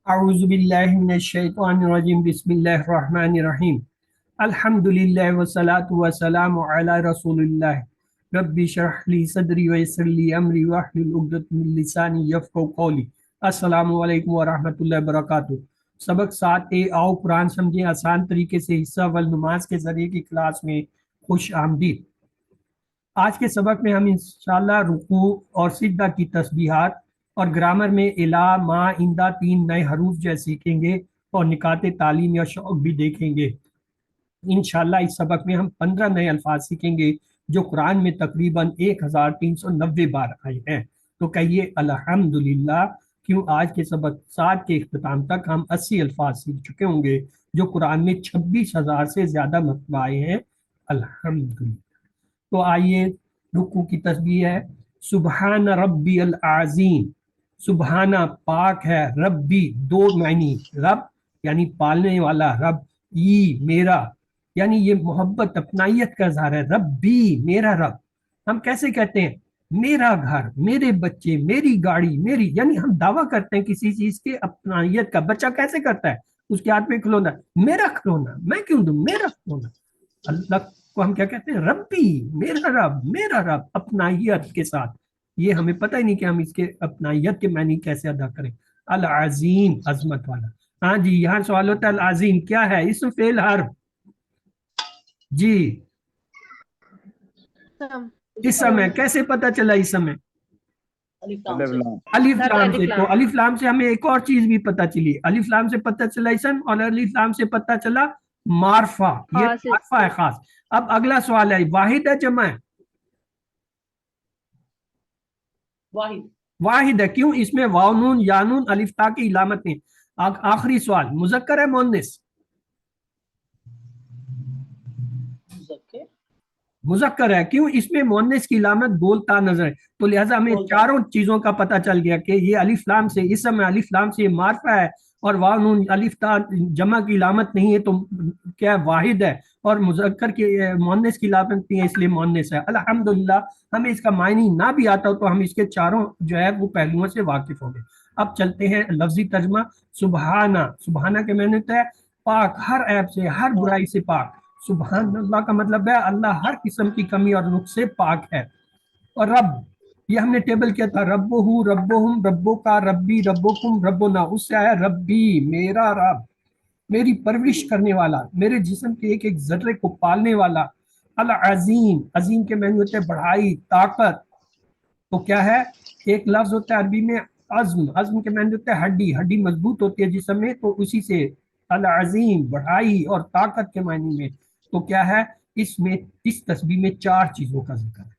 أعوذ بالله من الشيطان الرجيم بسم الله الرحمن الرحيم الحمد لله والصلاة والسلام على رسول الله ربي اشرح لي صدري ويسر لي أمري واحلل عقدة من لساني يفقهوا قولي السلام علیکم ورحمۃ اللہ وبرکاتہ۔ سبق 7A آؤ قرآن سمجھیں آسان طریقے سے حصہ ول نماز کے ذریعے کی کلاس میں خوش آمدید۔ آج کے سبق میں ہم انشاءاللہ رکوع اور سجدہ کی تسبیحات اور گرامر میں الا ما آئندہ 3 نئے حروف جو سیکھیں گے اور نکات تعلیم یا شوق بھی دیکھیں گے۔ انشاءاللہ اس سبق میں ہم 15 نئے الفاظ سیکھیں گے جو قرآن میں تقریباً 1390 بار آئے ہیں۔ تو کہیے الحمدللہ، کیوں آج کے سبق 7 کے اختتام تک ہم 80 الفاظ سیکھ چکے ہوں گے جو قرآن میں 26,000 سے زیادہ مرتبہ آئے ہیں۔ الحمدللہ۔ تو آئیے رکوع کی تسبیح ہے سبحان ربی العظیم۔ سبحانہ پاک ہے، ربی دو معنی، رب یعنی پالنے والا، رب ای میرا یعنی یہ محبت اپنائیت کا اظہار ہے، ربی میرا رب۔ ہم کیسے کہتے ہیں میرا گھر، میرے بچے، میری گاڑی، میری، یعنی ہم دعویٰ کرتے ہیں کسی چیز کے اپنائیت کا۔ بچہ کیسے کرتا ہے؟ اس کے ہاتھ میں کھلونا، میرا کھلونا، میں کیوں دوں، میرا کھلونا۔ اللہ کو ہم کیا کہتے ہیں؟ ربی میرا رب، میرا رب اپنائیت کے ساتھ۔ یہ ہمیں پتہ ہی نہیں کہ ہم اس کے اپنائیت کے معنی کیسے ادا کریں۔ العظیم عظمت والا۔ ہاں جی، یہاں سوال ہوتا ہے العظیم کیا ہے؟ اسم فعل حرف؟ جی اسم ہے۔ کیسے پتہ چلا اسم ہے؟ الف لام سے۔ تو الف لام سے ہمیں ایک اور چیز بھی پتہ چلی، الف لام سے پتہ چلا اسم، اور الف لام سے پتہ چلا معرفہ، یہ معرفہ ہے خاص۔ اب اگلا سوال ہے واحد ہے جمع ہے؟ واحد ہے۔ کیوں؟ اس میں واو نون یا نون الف تا کی علامت نہیں۔ آخری سوال مذکر ہے مؤنث؟ مذکر ہے۔ کیوں؟ اس میں مؤنث کی علامت گول تا نظر ہے۔ تو لہٰذا ہمیں چاروں چیزوں کا پتہ چل گیا کہ یہ الف لام سے اسم ہے، الف لام سے یہ معرفہ ہے، اور واو نون الف تا جمع کی علامت نہیں ہے، تو کیا واحد ہے، اور مذکر کی مؤنث کی علامت نہیں ہے، اس لیے مؤنث ہے۔ الحمدللہ ہمیں اس کا معنی نہ بھی آتا ہو تو ہم اس کے چاروں جو ہے وہ پہلوؤں سے واقف ہو گئے۔ اب چلتے ہیں لفظی ترجمہ۔ سبحانہ، سبحانہ کے معنی ہوتا ہے پاک، ہر عیب سے، ہر برائی سے پاک۔ سبحان اللہ کا مطلب ہے اللہ ہر قسم کی کمی اور نقص سے پاک ہے۔ اور رب، یہ ہم نے ٹیبل کیا تھا، ربہ، ربہم، ربو کا، ربی، ربکم، ربنا، اس سے آیا ربی میرا رب، میری پرورش کرنے والا، میرے جسم کے ایک ایک ذرے کو پالنے والا۔ العظیم، عظیم کے معنی ہوتے ہیں بڑائی، طاقت۔ تو کیا ہے؟ ایک لفظ ہوتا ہے عربی میں عزم، عزم کے معنی ہوتا ہے ہڈی، ہڈی مضبوط ہوتی ہے جسم میں، تو اسی سے العظیم بڑائی اور طاقت کے معنی میں۔ تو کیا ہے اس میں؟ اس تسبیح میں 4 چیزوں کا ذکر ہے۔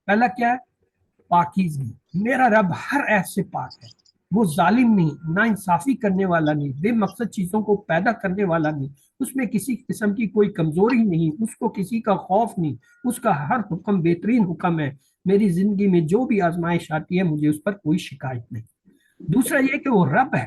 پہلا کیا ہے؟ پاکیزگی، میرا رب ہر عیب سے پاک ہے، وہ ظالم نہیں، نا انصافی کرنے والا نہیں، بے مقصد چیزوں کو پیدا کرنے والا نہیں، اس میں کسی قسم کی کوئی کمزوری نہیں، اس کو کسی کا خوف نہیں، اس کا ہر حکم بہترین حکم ہے۔ میری زندگی میں جو بھی آزمائش آتی ہے مجھے اس پر کوئی شکایت نہیں۔ دوسرا یہ کہ وہ رب ہے،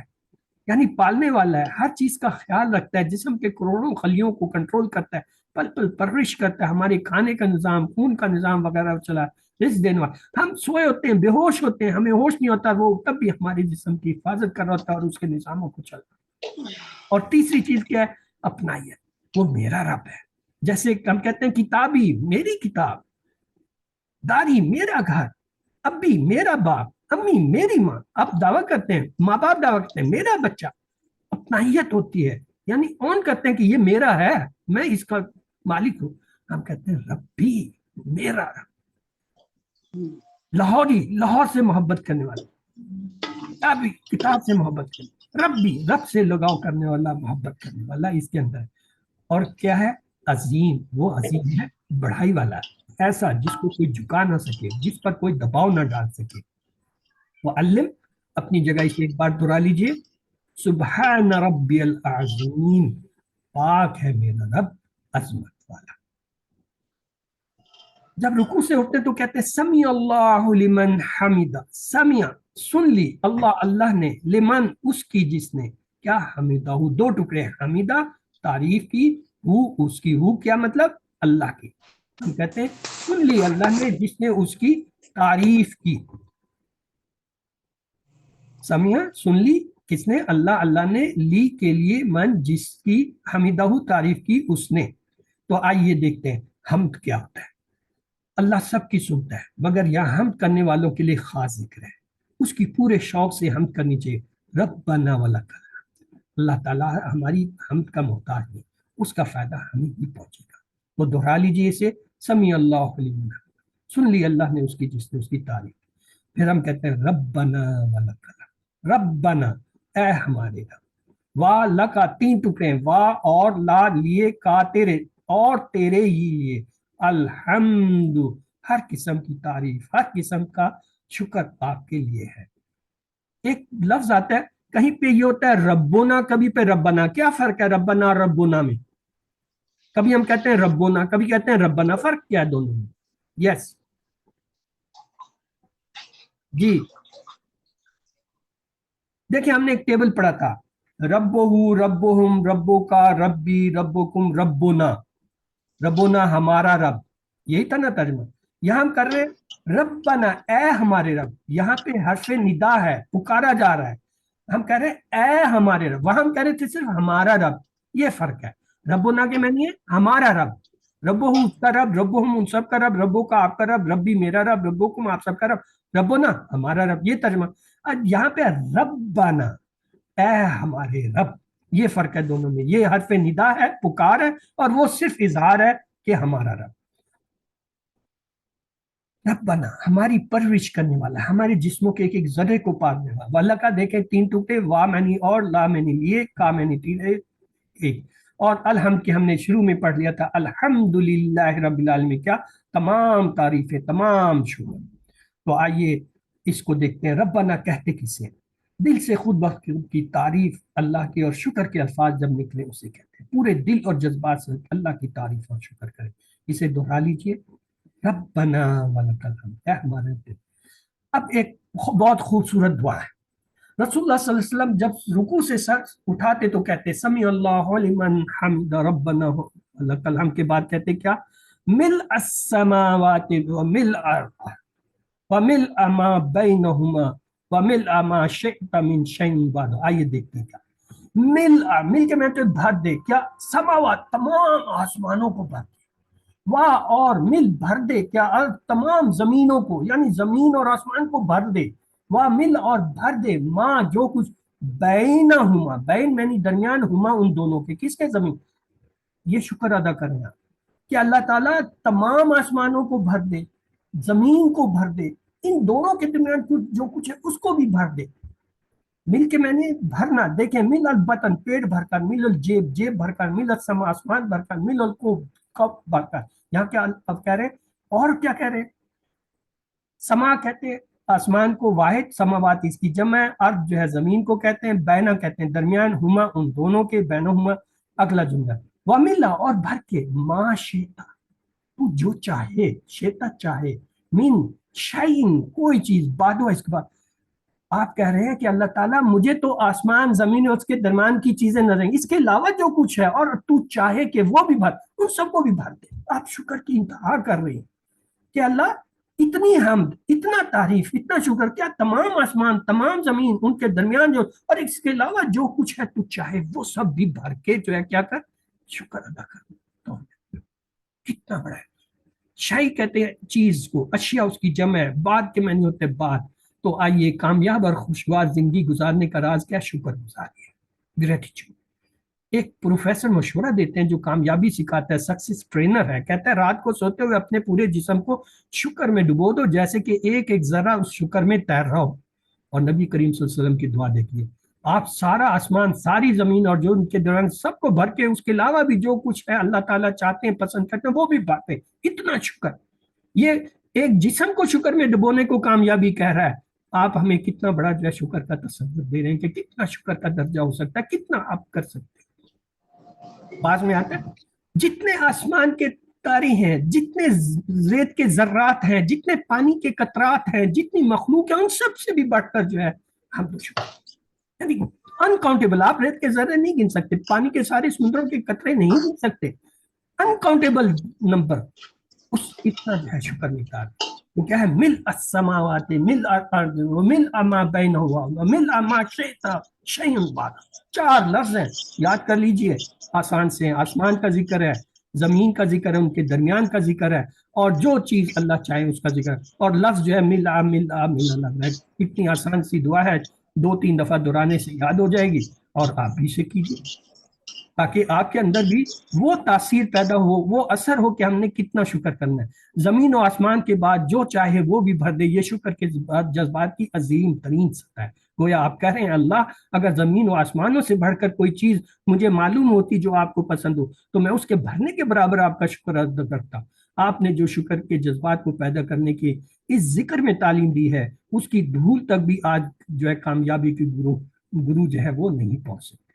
یعنی پالنے والا ہے، ہر چیز کا خیال رکھتا ہے، جسم کے کروڑوں خلیوں کو کنٹرول کرتا ہے، پل پل پرورش کرتا ہے، ہمارے کھانے کا نظام، خون کا نظام وغیرہ چلا رزق دینے والا۔ ہم سوئے ہوتے ہیں، بے ہوش ہوتے ہیں، ہمیں ہوش نہیں ہوتا، وہ تب بھی ہمارے جسم کی حفاظت کر رہا ہوتا ہے اور اس کے نظاموں کو چلتا ہے۔ اور تیسری چیز کیا ہے؟ اپنائیت، وہ میرا رب ہے۔ جیسے ہم کہتے ہیں کتابی، میری کتاب، داری میرا گھر، ابی میرا باپ، امی میری ماں۔ آپ دعویٰ کرتے ہیں، ماں باپ دعویٰ کرتے ہیں میرا بچہ، اپنائیت ہوتی ہے، یعنی اون کرتے ہیں کہ یہ میرا ہے، میں اس کا مالک ہوں۔ ہم کہتے ہیں ربی میرا رب۔ لاہوری، لاہور سے محبت کرنے والا، کتابی کتاب سے محبت کرنے، ربی رب سے لگاؤ کرنے والا، محبت کرنے والا اس کے اندر۔ اور کیا ہے؟ عظیم، وہ عظیم ہے بڑھائی والا، ایسا جس کو کوئی جھکا نہ سکے، جس پر کوئی دباؤ نہ ڈال سکے۔ معلم اپنی جگہ اسے ایک بار دہرا لیجئے، سبحان ربی العظیم، پاک ہے میرا رب عظمت والا۔ جب رکوع سے اٹھتے تو کہتے ہیں سمیع اللہ لمن حمدہ، سمیع سن لی، اللہ اللہ نے، لمن اس کی جس نے، کیا حمدہ، 2 ٹکڑے، حمدہ تعریف کی، ہو اس کی، ہو کیا مطلب؟ اللہ کی۔ ہم کہتے ہیں سن لی اللہ نے جس نے اس کی تعریف کی۔ سمیع سن لی کس نے؟ اللہ، اللہ نے لی کے لیے من جس کی حمیدہ تعریف کی اس نے. تو آئیے دیکھتے ہیں حمد کیا ہوتا ہے. اللہ سب کی سنتا ہے مگر یہاں حمد کرنے والوں کے لیے خاص ذکر ہے. اس کی پورے شوق سے حمد کرنی چاہیے. ربنا ولک الحمد. اللہ تعالیٰ ہماری حمد کا محتاج نہیں، اس کا فائدہ ہمیں ہی پہنچے گا. وہ دہرا لیجیے اسے، سمیع اللہ لمن حمدہ. سن لی اللہ نے اس کی جس نے اس کی تعریف. پھر ہم کہتے ہیں ربنا ولک الحمد. ربنا اے ہمارے رب. وا لکا تین ٹکڑے، وا اور لا لیے، کا تیرے اور تیرے ہی لیے. الحمد ہر قسم کی تعریف، ہر قسم کا شکر آپ کے لیے ہے. ایک لفظ آتا ہے کہیں پہ یہ ہوتا ہے ربنا، کبھی پہ ربنا. کیا فرق ہے ربنا اور ربنا میں؟ کبھی ہم کہتے ہیں ربنا، کبھی کہتے ہیں ربنا. فرق کیا ہے دونوں میں؟ یس جی دیکھیں، ہم نے ایک ٹیبل پڑھا تھا، ربہو ربہم ربو کا ربی ربکم ربنا. ربنا ہمارا رب، یہی تھا نا ترجمہ. یہاں ہم کر رہے ہیں ربنا اے ہمارے رب. یہاں پہ حرف ندا ہے، پکارا جا رہا ہے. ہم کہہ رہے ہیں اے ہمارے رب، وہاں ہم کہہ رہے تھے صرف ہمارا رب. یہ فرق ہے. ربنا کے معنی ہے ہمارا رب، ربہو اس کا رب، ربہم ان سب کا رب، ربو کا آپ کا رب، ربی میرا رب، ربکم آپ سب کا رب، ربنا ہمارا رب. یہ ترجمہ. یہاں پہ ربنا اے ہمارے رب، یہ فرق ہے دونوں میں. یہ حرف ندا ہے، پکار ہے، اور وہ صرف اظہار ہے کہ ہمارا رب. ربنا ہماری پرورش کرنے والا، ہمارے جسموں کے ایک ایک ذرے کو پالنے والا. واللہ کا دیکھیں تین ٹوٹے، وا معنی اور، لا معنی لیے، کا معنی تیرے ایک. اور الحمد کی ہم نے شروع میں پڑھ لیا تھا، الحمدللہ رب العالمین. کیا؟ تمام تعریفیں، تمام شکر. تو آئیے اس کو دیکھتے ہیں. ربنا کہتے کسے؟ دل سے خود بخود کی تعریف اللہ کی اور شکر کے الفاظ جب نکلے اسے کہتے ہیں. پورے دل اور جذبات سے اللہ کی تعریف اور شکر کریں. اسے دہرا لیجیے، ربنا ولک الحمد اے ہمارے دل. اب ایک بہت خوبصورت دعا ہے. رسول اللہ صلی اللہ علیہ وسلم جب رکوع سے سر اٹھاتے تو کہتے سمیع اللہ لمن حمد ربنا ولک الحمد کے بعد کہتے کیا؟ ملء السماوات وملء الارض وملء ما بینہما وملء ما شئت من شیء بعد. آئیے دیکھتے ہیں کیا ملء، مل کے میں تو بھر دے. کیا؟ سماوات تمام آسمانوں کو بھر دے، واہ اور مل بھر دے، کیا؟ تمام زمینوں کو، یعنی زمین اور آسمان کو بھر دے. واہ مل اور بھر دے، ماں جو کچھ بینہما، بین یعنی درمیان، ہما ان دونوں کے. کس کے؟ زمین. یہ شکر ادا کرنا کہ اللہ تعالیٰ تمام آسمانوں کو بھر دے، زمین کو بھر دے، ان دونوں کے درمیان جو کچھ ہے اس کو بھی بھر دے. مل کے میں نے بھرنا. دیکھیں مل البطن پیٹ بھر کر، مل الجیب جیب بھر کر، مل السما آسمان بھر کر، مل القوب کپ بھر کر. یہاں کیا اب کہہ رہے ہیں؟ اور کیا کہہ رہے ہیں؟ سما کہتے ہیں آسمان کو، واحد سماوات اس کی جمع ہے، ارض جو ہے زمین کو کہتے ہیں، بینا کہتے ہیں درمیان، ہما ان دونوں کے، بینہما اگلا جملہ. وملا اور بھر کے، ما شیتا تو جو چاہے، شیتا چاہے، من شیئن کوئی چیز، بعد اس کے بعد آپ کہہ رہے ہیں کہ اللہ تعالیٰ مجھے تو آسمان زمین اور اس کے درمیان کی چیزیں نظر آئیں، اس کے علاوہ جو کچھ ہے اور تو چاہے کہ وہ بھی بھر، ان سب کو بھی بھر دے. آپ شکر کی انتہا کر رہے ہیں کہ اللہ اتنی حمد، اتنا تعریف، اتنا شکر، کیا تمام آسمان تمام زمین ان کے درمیان جو، اور اس کے علاوہ جو کچھ ہے تو چاہے وہ سب بھی بھر کے جو ہے کیا کر، شکر ادا کر. تو کتنا بڑا ہے. شاہی کہتے ہیں چیز کو، اشیاء اس کی جمع ہے، بعد کے معنی ہوتے بعد. تو آئیے کامیاب اور خوشگوار زندگی گزارنے کا راز کیا؟ شکر گزاری ہے، گریٹیچیوڈ. ایک پروفیسر مشورہ دیتے ہیں جو کامیابی سکھاتا ہے، سکسیس ٹرینر ہے. کہتا ہے رات کو سوتے ہوئے اپنے پورے جسم کو شکر میں ڈبو دو، جیسے کہ ایک ایک ذرہ اس شکر میں تیر رہا ہو. اور نبی کریم صلی اللہ علیہ وسلم کی دعا دیکھیے، آپ سارا آسمان، ساری زمین اور جو ان کے درمیان سب کو بھر کے، اس کے علاوہ بھی جو کچھ ہے اللہ تعالیٰ چاہتے ہیں، پسند کرتے ہیں، وہ بھی بھرتے. اتنا شکر. یہ ایک جسم کو شکر میں ڈبونے کو کامیابی کہہ رہا ہے. آپ ہمیں کتنا بڑا جو ہے شکر کا تصور دے رہے ہیں کہ کتنا شکر کا درجہ ہو سکتا ہے، کتنا آپ کر سکتے ہیں. بعض میں آتا ہے جتنے آسمان کے تارے ہیں، جتنے ریت کے ذرات ہیں، جتنے پانی کے قطرات ہیں، جتنی مخلوق ہیں، ان سب سے بھی بڑھ کر جو ہے ہم تو شکر، یعنی انکاؤنٹیبل. آپ ریت کے ذرے نہیں گن سکتے، پانی کے سارے سمندروں کے قطرے نہیں گن سکتے، انکاؤنٹیبل نمبر. اس اتنا جو ہے شکر نکال. وہ کیا ہے؟ مل السماوات مل الارض ومل ما بینہما ومل ما شئت شیئا بعد. 4 لفظ ہیں، یاد کر لیجئے، آسان سے ہیں. آسمان کا ذکر ہے، زمین کا ذکر ہے، ان کے درمیان کا ذکر ہے، اور جو چیز اللہ چاہے اس کا ذکر ہے. اور لفظ جو ہے مل اللہ، اتنی آسان سی دعا ہے، 2-3 دفعہ دہرانے سے یاد ہو جائے گی، اور آپ بھی اسے کیجیے تاکہ آپ کے اندر بھی وہ تاثیر پیدا ہو، وہ اثر ہو کہ ہم نے کتنا شکر کرنا ہے. زمین و آسمان کے بعد جو چاہے وہ بھی بھر دے، یہ شکر کے جذبات کی عظیم ترین سطح ہے. گویا آپ کہہ رہے ہیں اللہ اگر زمین و آسمانوں سے بڑھ کر کوئی چیز مجھے معلوم ہوتی جو آپ کو پسند ہو تو میں اس کے بھرنے کے برابر آپ کا شکر ادا کرتا. آپ نے جو شکر کے جذبات کو پیدا کرنے کے اس ذکر میں تعلیم دی ہے، اس کی دھول تک بھی آج جو ہے کامیابی کی گرو جو ہے وہ نہیں پہنچ سکتے.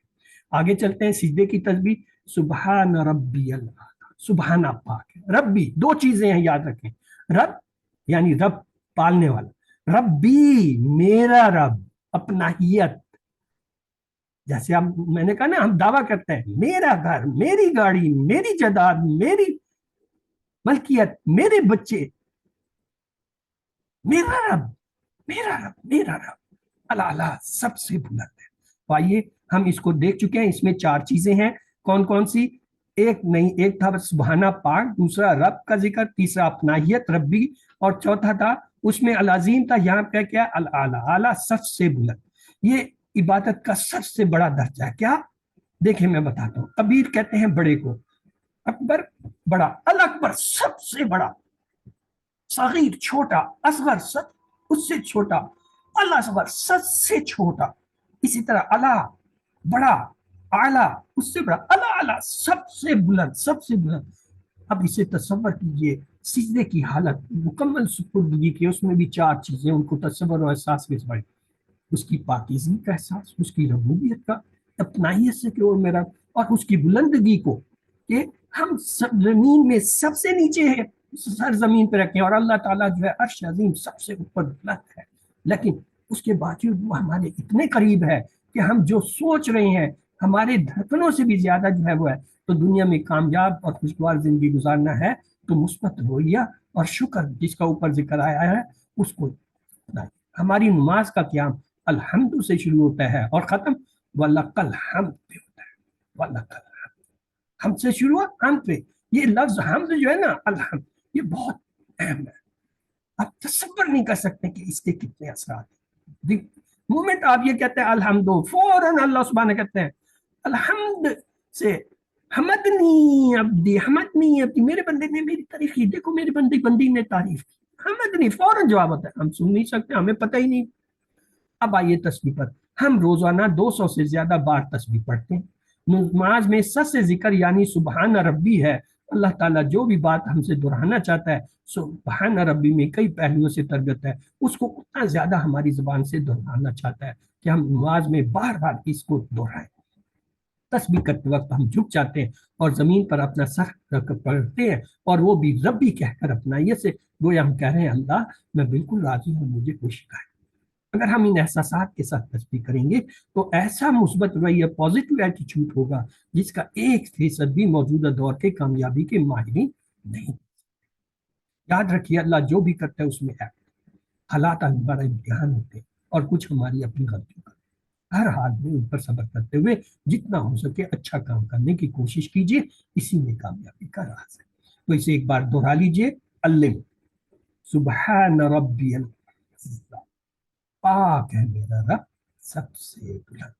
آگے چلتے ہیں، سجدے کی تسبیح. سبحان ربی اللہ، سبحانہ پاک ہے. ربی 2 چیزیں ہیں، یاد رکھیں. رب یعنی رب پالنے والا، ربی میرا رب، اپنائیت. جیسے میں نے کہا نا، ہم دعویٰ کرتے ہیں میرا گھر، میری گاڑی، میری جائیداد، میری ملکیت، میرے بچے، میرا رب، میرا رب، میرا رب اللہ سب سے بلند ہے. آئیے ہم اس کو دیکھ چکے ہیں. اس میں 4 چیزیں ہیں. کون کون سی؟ ایک نہیں، ایک تھا سبحانہ پاک، دوسرا رب کا ذکر، تیسرا اپنائیت ربی، اور چوتھا تھا اس میں العظیم تھا. یہاں پہ کیا؟ الاعلی، اعلیٰ سب سے بلند. یہ عبادت کا سب سے بڑا درجہ ہے. کیا؟ دیکھیں میں بتاتا ہوں. کبیر کہتے ہیں بڑے کو، اکبر بڑا، الاکبر سب سے بڑا، صغیر چھوٹا، اصغر سب اس سے چھوٹا، الاصغر سب سے چھوٹا. اسی طرح اعلیٰ بڑا، اعلیٰ اس سے بڑا، اعلیٰ سب سے بلند، سب سے بلند. اب اسے تصور کیجئے سجدے کی حالت، مکمل سپردگی کی. اس میں بھی 4 چیزیں، ان کو تصور اور احساس کے سبب، اس کی پاکیزگی کا احساس، اس کی ربوبیت کا، اپنائیت سے کہ وہ میرا، اور اس کی بلندگی کو کہ ہم زمین میں سب سے نیچے ہیں، سر زمین پہ رکھیں، اور اللہ تعالیٰ جو ہے عرش عظیم سب سے اوپر بلند ہے. لیکن اس کے باوجود وہ ہمارے اتنے قریب ہے کہ ہم جو سوچ رہے ہیں ہمارے دھڑکنوں سے بھی زیادہ جو ہے وہ ہے. تو دنیا میں کامیاب اور خوشگوار زندگی گزارنا ہے تو مثبت رویہ اور شکر جس کا اوپر ذکر آیا ہے اس کو. ہماری نماز کا قیام الحمد سے شروع ہوتا ہے اور ختم وَلَكَ الْحَمْدُ پہ ہوتا ہے. وَلَكَ الْحَمْدُ، ہم سے شروع ہم پہ. یہ لفظ حمد جو ہے نا، الحمد، یہ بہت اہم ہے. آپ تصور نہیں کر سکتے کہ اس کے کتنے اثرات ہیں. مومنٹ آپ یہ کہتے ہیں الحمد، فوراً اللہ سبحانہ کہتے ہیں الحمد سے حمدنی عبدی، حمدنی عبدی، میرے بندے نے میری تعریف کی، دیکھو میرے بندی نے تعریف کی. حمدنی فوراً جواب ہوتا ہے. ہم سن نہیں سکتے، ہمیں پتہ ہی نہیں. اب آئیے تسبیح پر. ہم روزانہ 200 سے زیادہ بار تسبیح پڑھتے ہیں. نماز میں سب سے ذکر یعنی سبحان ربی ہے. اللہ تعالیٰ جو بھی بات ہم سے دہرانا چاہتا ہے، سبحان ربی میں کئی پہلوؤں سے تربیت ہے، اس کو اتنا زیادہ ہماری زبان سے دہرانا چاہتا ہے کہ ہم نماز میں بار بار اس کو دہرائیں. تسبیح کرتے وقت ہم جھک جاتے ہیں اور زمین پر اپنا سر رکھ پڑھتے ہیں، اور وہ بھی ربی کہہ کر اپنا. یہ سے گویا ہم کہہ رہے ہیں اللہ میں بالکل راضی ہوں، مجھے کوئی شکایت. اگر ہم ان احساسات کے ساتھ تسبیح کریں گے تو ایسا مثبت رویہ، پازیٹو ایٹیچیوڈ ہوگا جس کا 1% بھی موجودہ دور کے کامیابی کے ماہرین نہیں. یاد رکھیے اللہ جو بھی کرتا ہے اس میں ہے. حالات ہمارا امتحان ہوتے ہیں اور کچھ ہماری اپنی غلطیوں کا. ہر حال میں ان پر صبر کرتے ہوئے جتنا ہو سکے اچھا کام کرنے کی کوشش کیجیے، اسی میں کامیابی کا راز ہے. تو اسے ایک بار دہرا لیجیے. اللہ سبحان ربی اللہ، پاک ہے میرا رب سب سے بلند.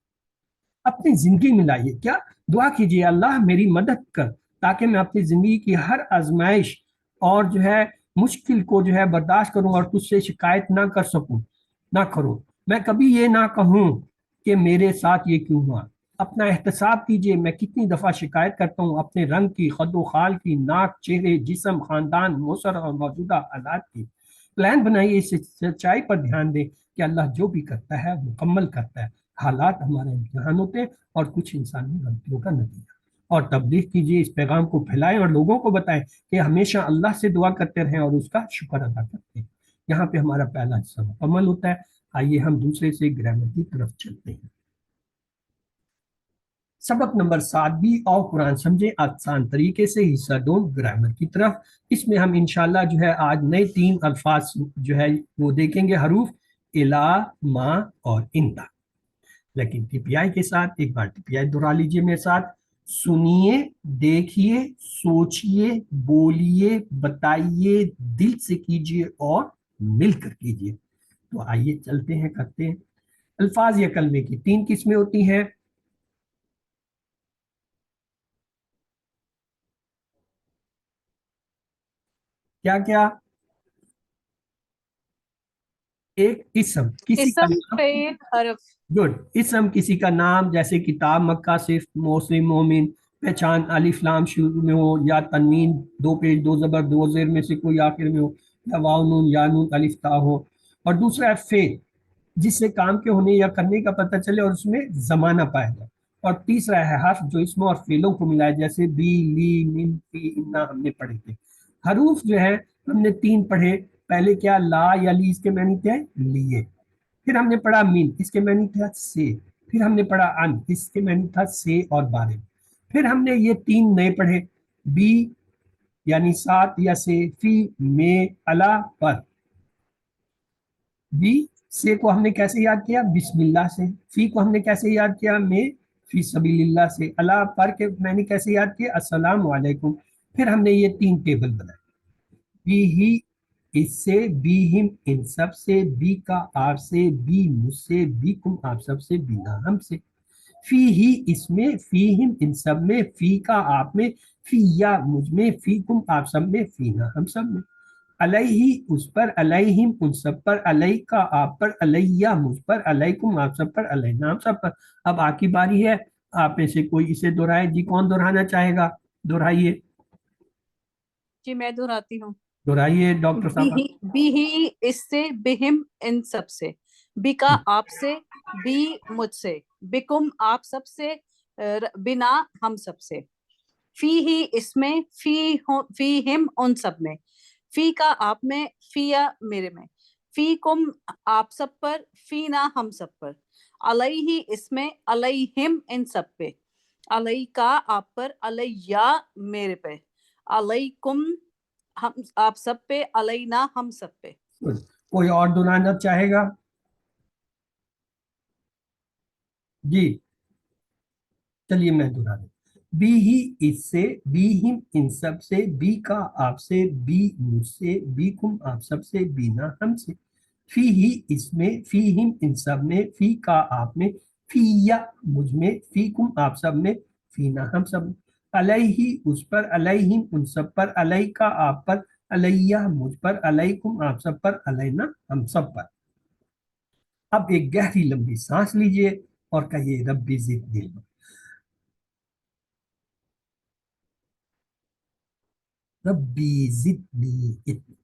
اپنی زندگی میں لائیے. کیا دعا کیجیے؟ اللہ میری مدد کر تاکہ میں اپنی زندگی کی ہر آزمائش اور جو ہے مشکل کو جو ہے برداشت کروں اور تجھ سے شکایت نہ کر سکوں، نہ کروں. میں کبھی یہ نہ کہوں کہ میرے ساتھ یہ کیوں ہوا. اپنا احتساب کیجیے. میں کتنی دفعہ شکایت کرتا ہوں اپنے رنگ کی، خد و خال کی، ناک، چہرے، جسم، خاندان، موسر اور موجودہ حالات کی. پلان بنائیے، اس سچائی پر دھیان دیں کہ اللہ جو بھی کرتا ہے مکمل کرتا ہے. حالات ہمارے امتحان ہوتے ہیں اور کچھ انسانی غلطیوں کا نتیجہ. اور تبلیغ کیجیے، اس پیغام کو پھیلائیں اور لوگوں کو بتائیں کہ ہمیشہ اللہ سے دعا کرتے رہیں اور اس کا شکر ادا کرتے ہیں. یہاں پہ ہمارا پہلا حصہ مکمل ہوتا ہے. آئیے ہم دوسرے سے گرامر کی طرف چلتے ہیں. सबक नंबर 7 भी और कुरान समझे आसान तरीके से, हिस्सा 2 ग्रामर की तरफ। इसमें हम इंशाल्लाह जो है आज नए 3 अल्फाज जो है वो देखेंगे, हरूफ इला, मा और इंदा। लेकिन टीपीआई के साथ एक बार टीपीआई दोहरा लीजिए मेरे साथ। सुनिए, देखिए, सोचिए, बोलिए, बताइए, दिल से कीजिए और मिलकर कीजिए। तो आइए चलते हैं, करते हैं। अल्फाज या कलमे की 3 किस्में होती हैं। क्या क्या? एक इसम, किसी का इसम, नाम। फेल, हरफ। गुड। इसम किसी का नाम, जैसे किताब, मक्का, सिर्फ, मोहसिन, मोमिन। पहचान, अलिफ लाम शुरू में हो या तनवीन, 2 पेश 2 जबर 2 जेर में से कोई आखिर में हो, या वाव नून या नून अलिफ ता हो। और दूसरा है फेल, जिससे काम के होने या करने का पता चले और उसमें जमाना पाया जाए। और तीसरा है हर्फ, जो इसम और फेलों को मिलाए, जैसे बी, ली, मिन, फी, इन्ना हमने पढ़े थे। हरूफ जो है हमने 3 पढ़े। पहले क्या, ला या ली, इसके मैंने थे लिए। फिर हमने पढ़ा मीन, इसके मैंने था से। फिर हमने पढ़ा अन, इसके मैंने था से और बारे। फिर हमने ये 3 नए पढ़े, बी यानी साथ या से, फी में, अला पर। बी से को हमने कैसे याद किया, बिस्मिल्लाह से। फी को हमने कैसे याद किया, में फी सबीलिल्लाह से। अला पर के मैंने कैसे याद किया, अस्सलाम वालेकुम। फिर हमने ये 3 टेबल बनाए, बी ही इससे, बी हिम इन सब से, बी का आप से, बी मुझसे, बी कुम आप सब से, बिना हमसे। फी ही इसमें, फी हिम इन सब में, फी का आप में, फी या मुझ में, फी कुम आप सब में, फी ना हम सब में। अलैहि उस पर, अलैहिम उन सब पर, अलै का आप पर, अलैया मुझ पर, अलैकुम आप सब पर, अलैना हम सब पर। अब आपकी बारी है, आप में से कोई इसे दोहराए जी। कौन दोहराना चाहेगा? दोहराइए, जी मैं दोहराती हूँ। दोहराइए डॉक्टर साहब। बी ही इससे, बिहिम इन सब से, बी का आपसे, बी मुझसे, बिकुम आप सब से, बिना हम सब से। फी ही इसमें, फी हिम उन सब में, फी का आप में, फिया मेरे में, फी कुम आप सब पर, फी ना हम सब पर। अलैहि इसमें, अलैहिम इन सब पे, अलई का आप पर, अलैया मेरे पे, अलैकुम हम आप सब पे, अलैना हम सब पे। कोई और दोहराना चाहेगा जी? चलिए मैं दोहरा दूं। बी ही इससे, बी हिम इन सब से, बी का आपसे, बी मुझसे, बी कुम आप सब से, बी ना हमसे। फी ही इसमें, फी हिम इन सब में, फी का आप में, फी या मुझ में, फी कुम आप सब में, फी ना हम सब में। अलैहि उस पर, अलैहिम उन सब पर, अलै का आप पर, अलैया मुझ पर, अलैकुम आप सब पर, अलैना हम सब पर। अब एक गहरी लंबी सांस लीजिए और कहिए रब्बी जिदनी, रब्बी जिदनी इल्मा।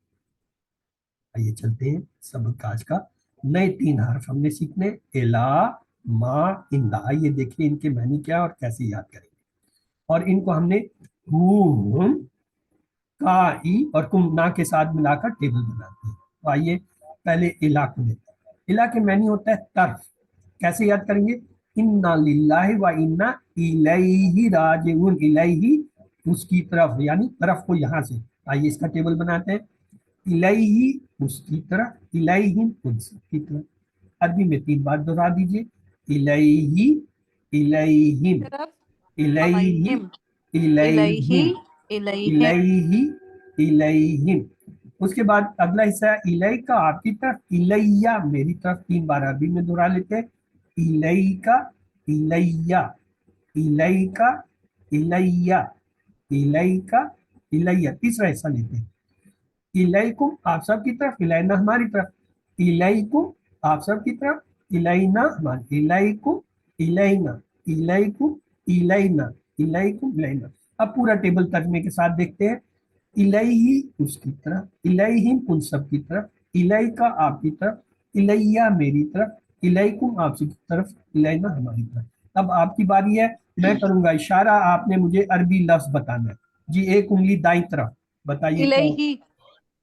आइए चलते हैं सबक आज का। नए 3 हर्फ हमने सीखने, एला, मा, इंदा। आइए देखिए इनके मानी क्या और कैसे याद करेंगे। और इनको हमने हुम, का, ई और कुम ना के साथ मिलाकर टेबल बनाते हैं। तो आइए पहले इला को लेते हैं। इला के मैनी होता है तरफ। कैसे याद करेंगे, इन्ना लिल्लाहि व इन्ना इलैहि राजिऊन। इलैहि उसकी तरफ, यानी तरफ को यहाँ से। आइए इसका टेबल बनाते हैं। इलैहि उसकी तरफ, इलैहिम उसकी तरफ। अरबी में 3 बार दोहरा दीजिए, इलैहि, इलैहिम, तरफ, इलैहि, अलैहिम, इलैहि, इलैहिम, इलैहिम। इलैहि, इलैहिम। उसके बाद अगला हिस्सा है इलै का आपकी तरफ, इलैया मेरी तरफ। 3 बार अरबी में दोहरा लेते हैं, इलै का, इलैया, इलै का, इलैया, इलै का, इलैया। तीसरा हिस्सा लेते हैं, इलैकुम आप सब की तरफ, इलैना हमारी तरफ, इलैकुम आप सब की तरफ, इलैना हमारी, इलैकुम, इलैना, इलैकुम, इलैना, इलैकुम, इलैना। अब पूरा टेबल तर्जमे के साथ देखते हैं। इलैही उसकी तरफ, इलैहिम उन सब की तरफ, इलैका आपकी तरफ, इलैया मेरी तरफ, इलैकुम आप सब की तरफ, इलैना हमारी तरफ। अब आपकी बारी है, मैं करूंगा इशारा, आपने मुझे अरबी लफ्ज बताना है जी। एक उंगली दाई तरफ, बताइए क्या? इलैहि,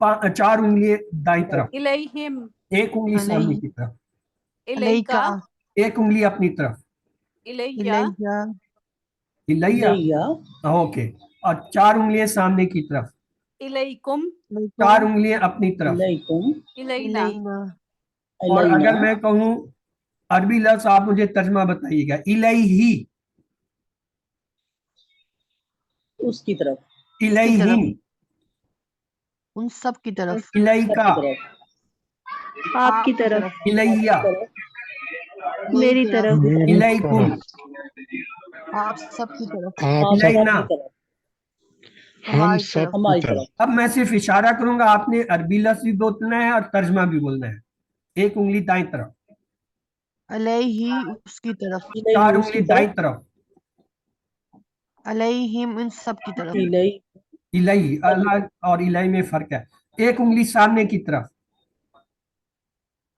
4 उंगली दाई तरफ, इलैहिम, एक उंगली सामने अलई, की तरफ, इलैका, अलैका, एक उंगली अपनी तरफ, इलैया, इलैया, इलैया, इलैया, ओके। और 4 उंगलियां सामने की तरफ, इलैकुम, 4 उंगलियां अपनी तरफ। इलैकुम, इलैना, और इलैना, अगर मैं कहूँ अरबी लफ्ज, आप मुझे तर्जमा बताइएगा। इलैही, उसकी तरफ, इलैहिन, उन सब की तरफ, इलैका, सबकी तरफ, आपकी तरफ, इलैया, मेरी तरफ, इलैकुम, आप सब की तरफ, आप इलैना। सबकी तरफ, हमारी तरफ, हमारी तरफ, अब मैं सिर्फ इशारा करूंगा, आपने अरबी लफ्ज भी बोलना है और तर्जमा भी बोलना है। एक उंगली दाएं तरफ, अलैहि उसकी तरफ, 4 इलैहि उंगली उसकी दाएं तरफ, तरफ, अलैहिम उन सब की तरफ, इलैहि इलैही, अल्लाह और इलैही में फर्क है। एक उंगली सामने की तरफ,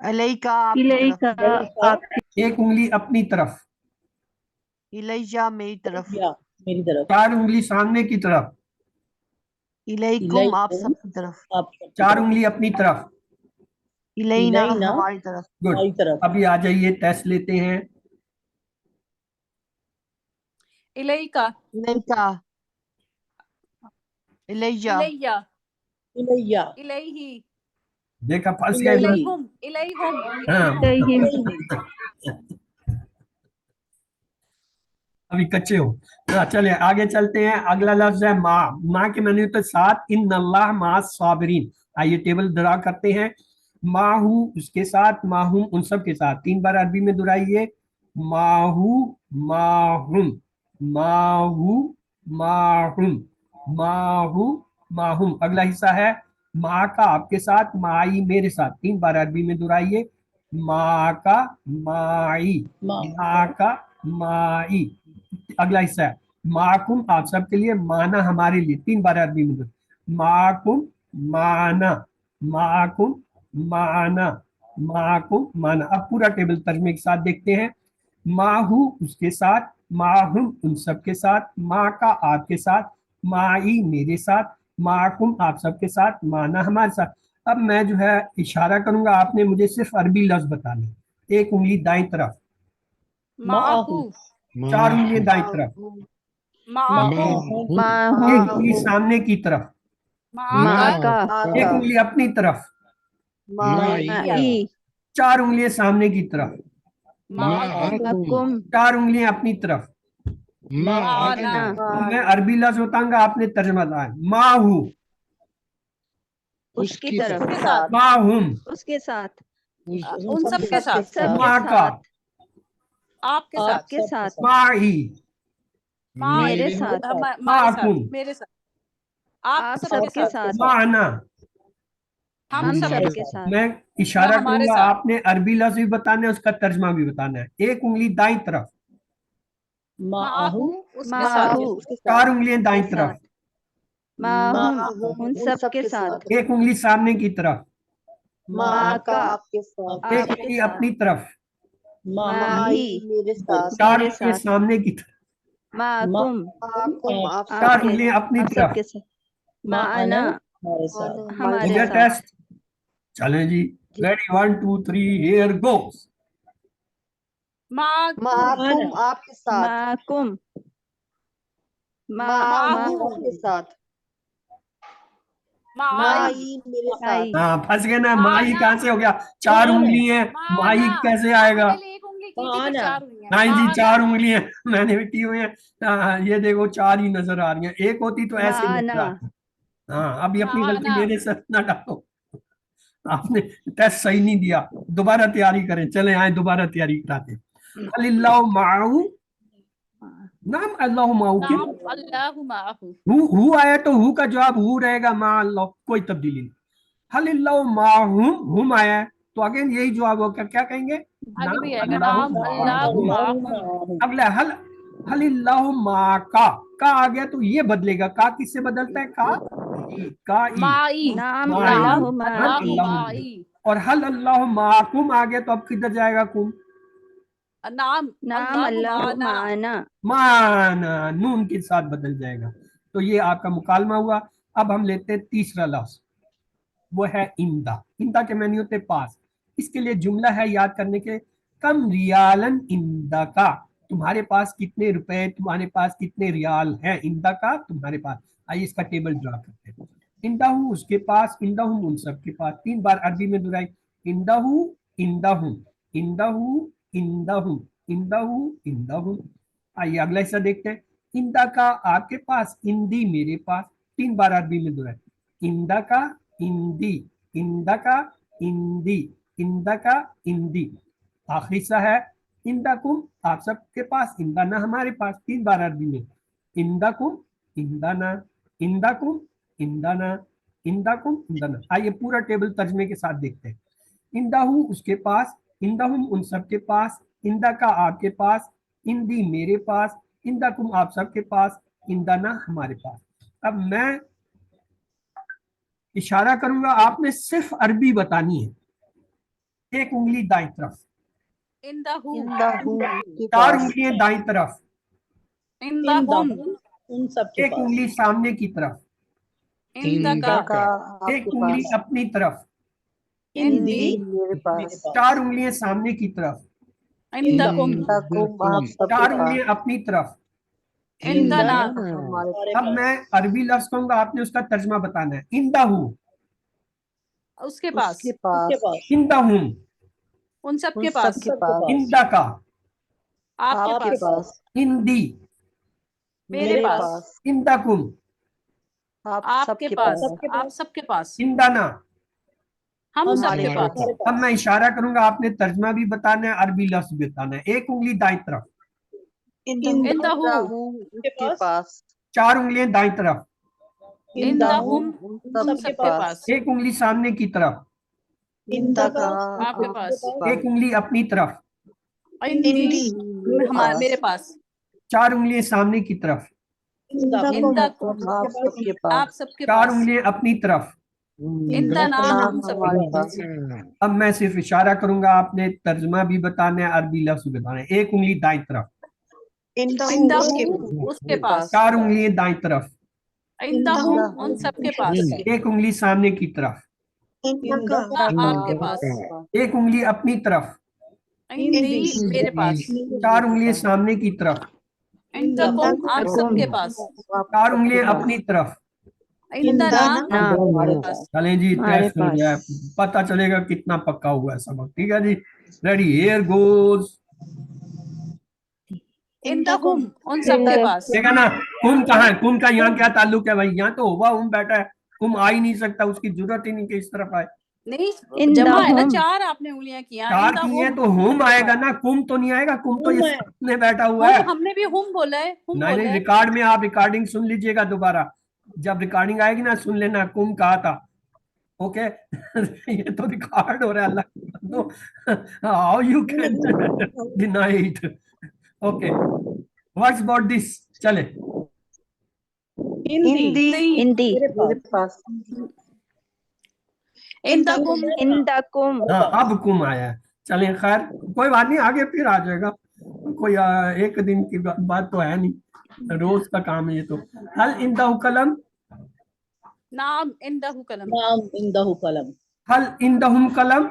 अलैका आपकी इलैका तरफ, आपकी, एक उंगली अपनी तरफ, इलैया मेरी तरफ, या मेरी तरफ, 4 उंगली सामने की तरफ, इलैकुम आप इलैकुम सब की तरफ, आप सबकी 4 तरफ, उंगली अपनी तरफ। इलैना इलैना हमारी तरफ, गुड। हमारी तरफ, अभी आ जाइए, टेस्ट लेते हैं। इलैका, इलैका, इलैया, इलैया, इलैया, इलैही, देखा, फंस गए। इलैही, इलैहुम, इलैहुम, हाँ, इलैहुम, इलैही, अभी कच्चे हो। हाँ, चले आगे चलते हैं। अगला लफ्ज है माँ। माँ के मेन्यू तो 7, इन अल्लाह मा साबिरीन। आइए टेबल ड्रा करते हैं। माहू उसके साथ, माहूम उन सब के साथ। 3 बार अरबी में दोहराइए। माहू, माहुम, माहू, माहुम, माहू, माहुम। अगला हिस्सा है माँ का आपके साथ, माई मेरे साथ। 3 बार अरबी में दोहराइए। माँ का, माई, माँ माँ का, माई। अगला हिस्सा है माकुम आप सबके लिए, माना हमारे लिए। 3 बार अरबी में माकुम, माना, माकुम, माना, माकुम, माना। अब पूरा टेबल तर्जमे के साथ देखते हैं। माहू उसके साथ, माहुम उन सब के साथ, माँ का आपके साथ, माई मेरे साथ, माकुम आप सबके साथ, माना हमारे साथ। अब मैं जो है इशारा करूंगा, आपने मुझे सिर्फ अरबी लफ्ज बताना है। एक उंगली दाईं तरफ, माहू, 4 उंगलियां दाईं तरफ, माहू, एक माहूम, उंगली सामने की तरफ, माँ माका, का, एक उंगली अपनी तरफ, माई, 4 उंगलियां सामने की तरफ, माकुम, 4 उंगलियां अपनी तरफ। माना, अब मैं अरबी लफ्ज बताऊंगा, आपने तर्जमा बताया। माहू, उसकी तरफ, उसके साथ, माहुम, उसके साथ, उन सब के साथ, सबके माका, साथ, आपके साथ, आपके साथ, माही, मेरे साथ, हमारे साथ, माकुम, मेरे साथ, आप आप सबके सबके साथ, साथ, माना। हम सबके सबके साथ, साथ, मैं इशारा हमारे करूंगा, साथ। आपने अरबी लफ्ज भी बताना है, उसका तर्जमा भी बताना है। एक उंगली दाईं तरफ, माहू उसके माहू साथ, 4 उंगलियां दाईं के तरफ, साथ, माहूम उन सब के साथ, एक उंगली सामने की तरफ, माँ का एक आपके उंगली साथ, अपनी तरफ, माही 4 मेरे उंगलियां साथ, सामने की तरफ, माकुम 4 आपके, उंगलियां अपनी आप तरफ। सबके साथ, माना हमारे साथ, हो हमारे गया साथ, टेस्ट? चलें जी, रेडी, 1 2 3 हियर गोस। माकू, आपके साथ, माकुम, माहू, माई, माई, हाँ, फंस गए ना। माही माना, कहाँ से हो गया? 4 उंगली है, माही माना, कैसे आएगा? पहले एक उंगली की थी, फिर माना। 4 हुई हैं। नहीं जी, माना, 4 उंगली है, मैंने भी की हुई है। ये देखो 4 ही नजर आ रही है, एक होती तो ऐसे ही नजर माना, आती। हाँ, अभी अपनी गलती माना, मेरे सर ना डालो। आपने टेस्ट सही नहीं दिया, दोबारा तैयारी करें। चले आए, दोबारा तैयारी कराते हैं। अल्लाह माऊ, नाम अल्लाह माऊ के नाम अल्लाहु माहू, हु आया तो हु का जवाब हु रहेगा, मा अल्लाह कोई तब्दीली नहीं। हलिल्लाहु माहुम, हुम आया है तो अगेन यही जवाब होगा। क्या कहेंगे? आगे नाम भी आएगा अल्लाहु नाम माहुम। अल्लाहु माहू, अगला हलिल्लाहु मा का आ गया तो ये बदलेगा। का किससे बदलता है? का ई, माई, नाम माई, अल्लाह हम माई, अल्लाह। माई, और हल अल्लाह माकुम आ गया तो अब किधर जाएगा? कुम, नाम नाम अल्लाहु अल्लाह माना, माना, माना, नून के साथ बदल जाएगा। तो ये आपका मुकालमा हुआ। अब हम लेते हैं तीसरा लफ्ज, वो है इंदा। इंदा के मैंने होते पास। इसके लिए जुमला है याद करने के, कम रियालन इंदा का। तुम्हारे पास कितने रुपए, तुम्हारे पास कितने रियाल हैं, इंदा का तुम्हारे पास। आइए इसका टेबल ड्रा करते हैं। इंदाहू उसके पास, इंदाहुम उन सब के पास। 3 बार अरबी में दोहराई, इंदाहू इंदाहुम, इंदाहू इंदाहुम, इंदाहू इंदाहुम। आइए अगला हिस्सा देखते हैं। इंदा का आपके पास, इंदी मेरे पास। 3 बार अरबी में दोहराई, इंदा का इंदी, इंदा का इंदी, इंदा का इंदी। आखिरी हिस्सा है इंदाकुम आप सबके पास, इंदाना हमारे पास। 3 बार अरबी में, इंदाकुम इंदाना, इंदाकुम इंदाना, इंदाकुम इंदाना। आइए पूरा टेबल तर्जमे के साथ देखते हैं। इंदाहू उसके पास, इंदाहुम उन सब के पास, इंदा का आपके पास, इंदी मेरे पास, इंदाकुम आप सबके पास, इंदाना हमारे पास। अब मैं इशारा करूंगा, आपने सिर्फ अरबी बतानी है। एक उंगली दाईं तरफ, इंदाहू, इंदाहू के 4 पास, उंगलियां दाईं तरफ, इंदाहुम, उन सब के एक पास, उंगली सामने की तरफ, इंदका, का एक आपके उंगली पास, अपनी तरफ, इंदी इंदी मेरे पास, 4 उंगलियां सामने की तरफ, इंदकुम, इंदाकुम आप सबके 4 पास, उंगलियां अपनी तरफ। इंदना, हमारे हमारे अब पास, मैं अरबी लफ्ज कहूंगा, आपने उसका तर्जमा बताना है। इंदाहू, उसके पास, उसके उसके पास, पास, इंदाहुम, उन सब उन के पास, सबके सबके पास, पास, इंदाका, आपके आपके पास, पास, इंदी, मेरे मेरे पास, पास, इंदाकुम, आप आपके सबके पास, पास, सबके आप पास, सबके पास, इंदाना। हम हम सबके हमारे पास, हमारे अब पास, मैं इशारा करूंगा, आपने तर्जमा भी बताना है, अरबी लफ्ज भी बताना है। एक उंगली दाईं तरफ, इंदाहू, उसके पास, 4 उंगलियां दाईं तरफ, इंदाहुम, उन उन सबके सबके पास, पास, एक उंगली सामने की तरफ, इंदा का इंदका आपके आपके पास, पास, एक उंगली अपनी तरफ, इंदी, मेरे हमारे पास, मेरे पास, 4 उंगलियां सामने की तरफ, इंदाकुम, आप सबके आप पास, सबके 4 पास, उंगलियां अपनी तरफ। इंदना, हम सबके हमारे पास, पास, अब मैं सिर्फ इशारा करूंगा, आपने तर्जमा भी बताना है, अरबी लफ्ज भी बताना है। एक उंगली दाईं तरफ, इंदाहू, उसके पास, 4 उंगलियां दाईं तरफ, इंदाहुम, उन सबके पास, एक उंगली सामने की तरफ, इंदा आपके पास, एक उंगली अपनी तरफ, इंदी, मेरे पास, 4 उंगलियां सामने की तरफ, इंदकुम, आप सबके पास, 4 उंगलियां अपनी तरफ। इंदना, हमारे पास, पास, चलें जी, टेस्ट हो जाए, पता चलेगा कितना पक्का हुआ है सबक। ठीक है जी, रेडी, हियर गोज। इंदहुम, उन सबके पास, ठीक है ना। कुम कहाँ है, कुम का यहाँ क्या ताल्लुक है भाई, यहाँ तो हुआ उम बैठा है, कुम आ ही नहीं सकता, उसकी जरूरत ही नहीं कि इस तरफ आए। नहीं जमा है ना, 4 आपने उंगलियां किया, 4 की है तो हुम आएगा ना, कुम तो नहीं आएगा। कुम तो ये सामने बैठा हुआ है। हमने भी हुम बोला है, हुम नहीं बोला नहीं, है, रिकॉर्ड में आप रिकॉर्डिंग सुन लीजिएगा दोबारा, जब रिकॉर्डिंग आएगी ना सुन लेना, कुम कहा था। ओके ये तो रिकॉर्ड हो रहा है, Allah, how you can deny it. Okay, what's about this, चले। हिंदी हिंदी मेरे मेरे पास, पास, इंदकुम, इंदकुम हाँ अब कुम आया है। चलें खैर, कोई बात नहीं, आगे फिर आ जाएगा। कोई एक दिन की बात तो है नहीं, रोज का काम है ये तो। हल इंदहु कलम, नाम इंदहु कलम, नाम इंदहु कलम, हल इंदहुम कलम,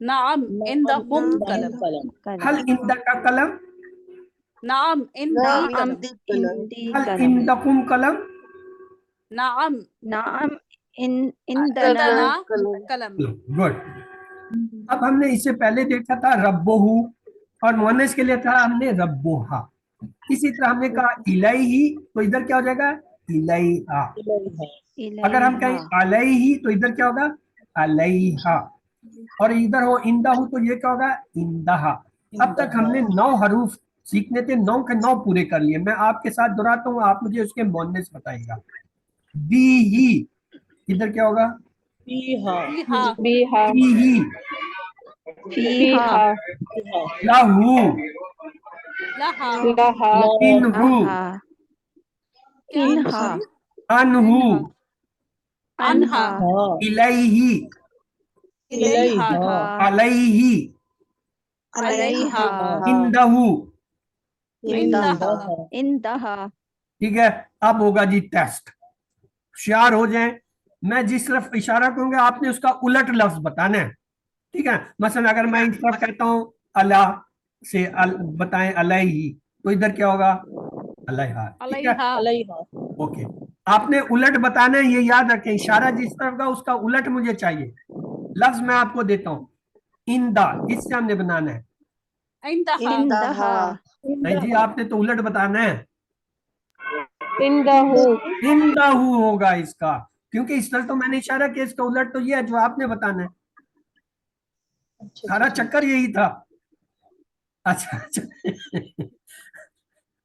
नाम इंदहुम नाम कलम, कलम, हल इंदका कलम, नाम इंदी कलम, इंदी हल कलम इंदकुम कलम। नाम नाम इंदना इंदना कलम, गुड। अब हमने इससे पहले देखा था रब्बोहू, और मुअन्नस के लिए था हमने रब्बोहा। इसी तरह हमने कहा इलैही, तो इधर क्या हो जाएगा, इलैहा। अगर हम कहें इलैहा अलैही तो इधर क्या होगा, अलैहा। और इधर हो इंदाहू तो ये क्या होगा, इंदहा। अब तक हमने 9 हरूफ सीखने थे, 9 के 9 पूरे कर लिए। मैं आपके साथ दोहराता हूँ, आप मुझे उसके मुअन्नस बताइएगा। बी ही, इधर क्या होगा, फीहा, फीहा, बी ही, फीहा लहू, लहा, इनहू, आहा क्या, इन्हा अनहू, अनहा, इलैही, इलैहा, इहा अलैही, अलैहा, इंदहू। इंदहा, इंदहा ठीक है, अब होगा जी टेस्ट, होशियार हो जाएं। मैं जिस तरफ इशारा करूंगा आपने उसका उलट लफ्ज बताना है। ठीक है, मसलन अगर मैं इस तरफ कहता हूं अला, से बताएं अलैहि, तो इधर क्या होगा? अलैहा, ठीक है? अलैहा, अलैहा, ओके, आपने उलट बताना है, ये याद रखें, इशारा जिस तरफ का उसका उलट मुझे चाहिए। लफ्ज मैं आपको देता हूँ, इंदा, इससे हमने बनाना है। इंदहा, इंदहा, नहीं जी, आपने तो उलट बताना है, इंदहु, इंदाहू होगा इसका, क्योंकि इस तरह तो मैंने इशारा किया, इसका उलट तो ये है जो आपने बताना है। अच्छा सारा अच्छा चक्कर यही था। अच्छा अच्छा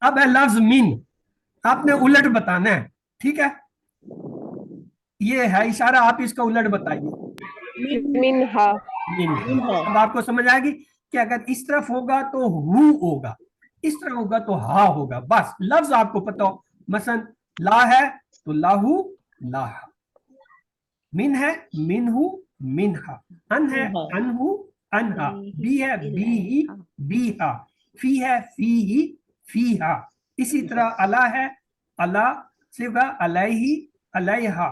अब है लफ्ज मिन, आपने उलट बताना है, ठीक है? ये है इशारा, आप इसका उलट बताइए। मिनहा, मिन, मिनहा, अब आपको समझ आएगी कि अगर इस तरफ होगा तो हु होगा, इस तरफ होगा तो हा होगा, बस लफ्ज आपको पता हो। मसलन ला है तो लाहू लाहा, मिन है मिनहू मिनहा, अन है मिनहा, अनहू अनहा, बी है बी इलैहा, बीहा, फी है फी फीहा। इसी तरह अला है अला से होगा अलैहि अलैहा,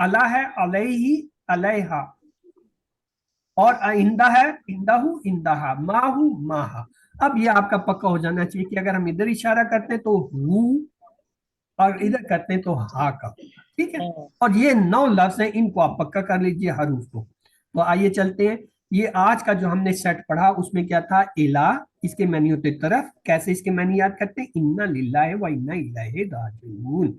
अला है अलैहि अलैहा, और इंदा है इंदाहू इंदाहा, माहू माहा। अब ये आपका पक्का हो जाना चाहिए कि अगर हम इधर इशारा करते हैं तो हु, और इधर करते हैं तो हा का, ठीक है? हाँ, और ये 9 लफ्ज हैं, इनको आप पक्का कर लीजिए हरूफ को। तो आइए चलते हैं, ये आज का जो हमने सेट पढ़ा उसमें क्या था? इला, इसके मैनी होते तरफ, कैसे इसके मैनी याद करते हैं? इन्ना लिल्लाहि व इन्ना इलैहि राजिऊन।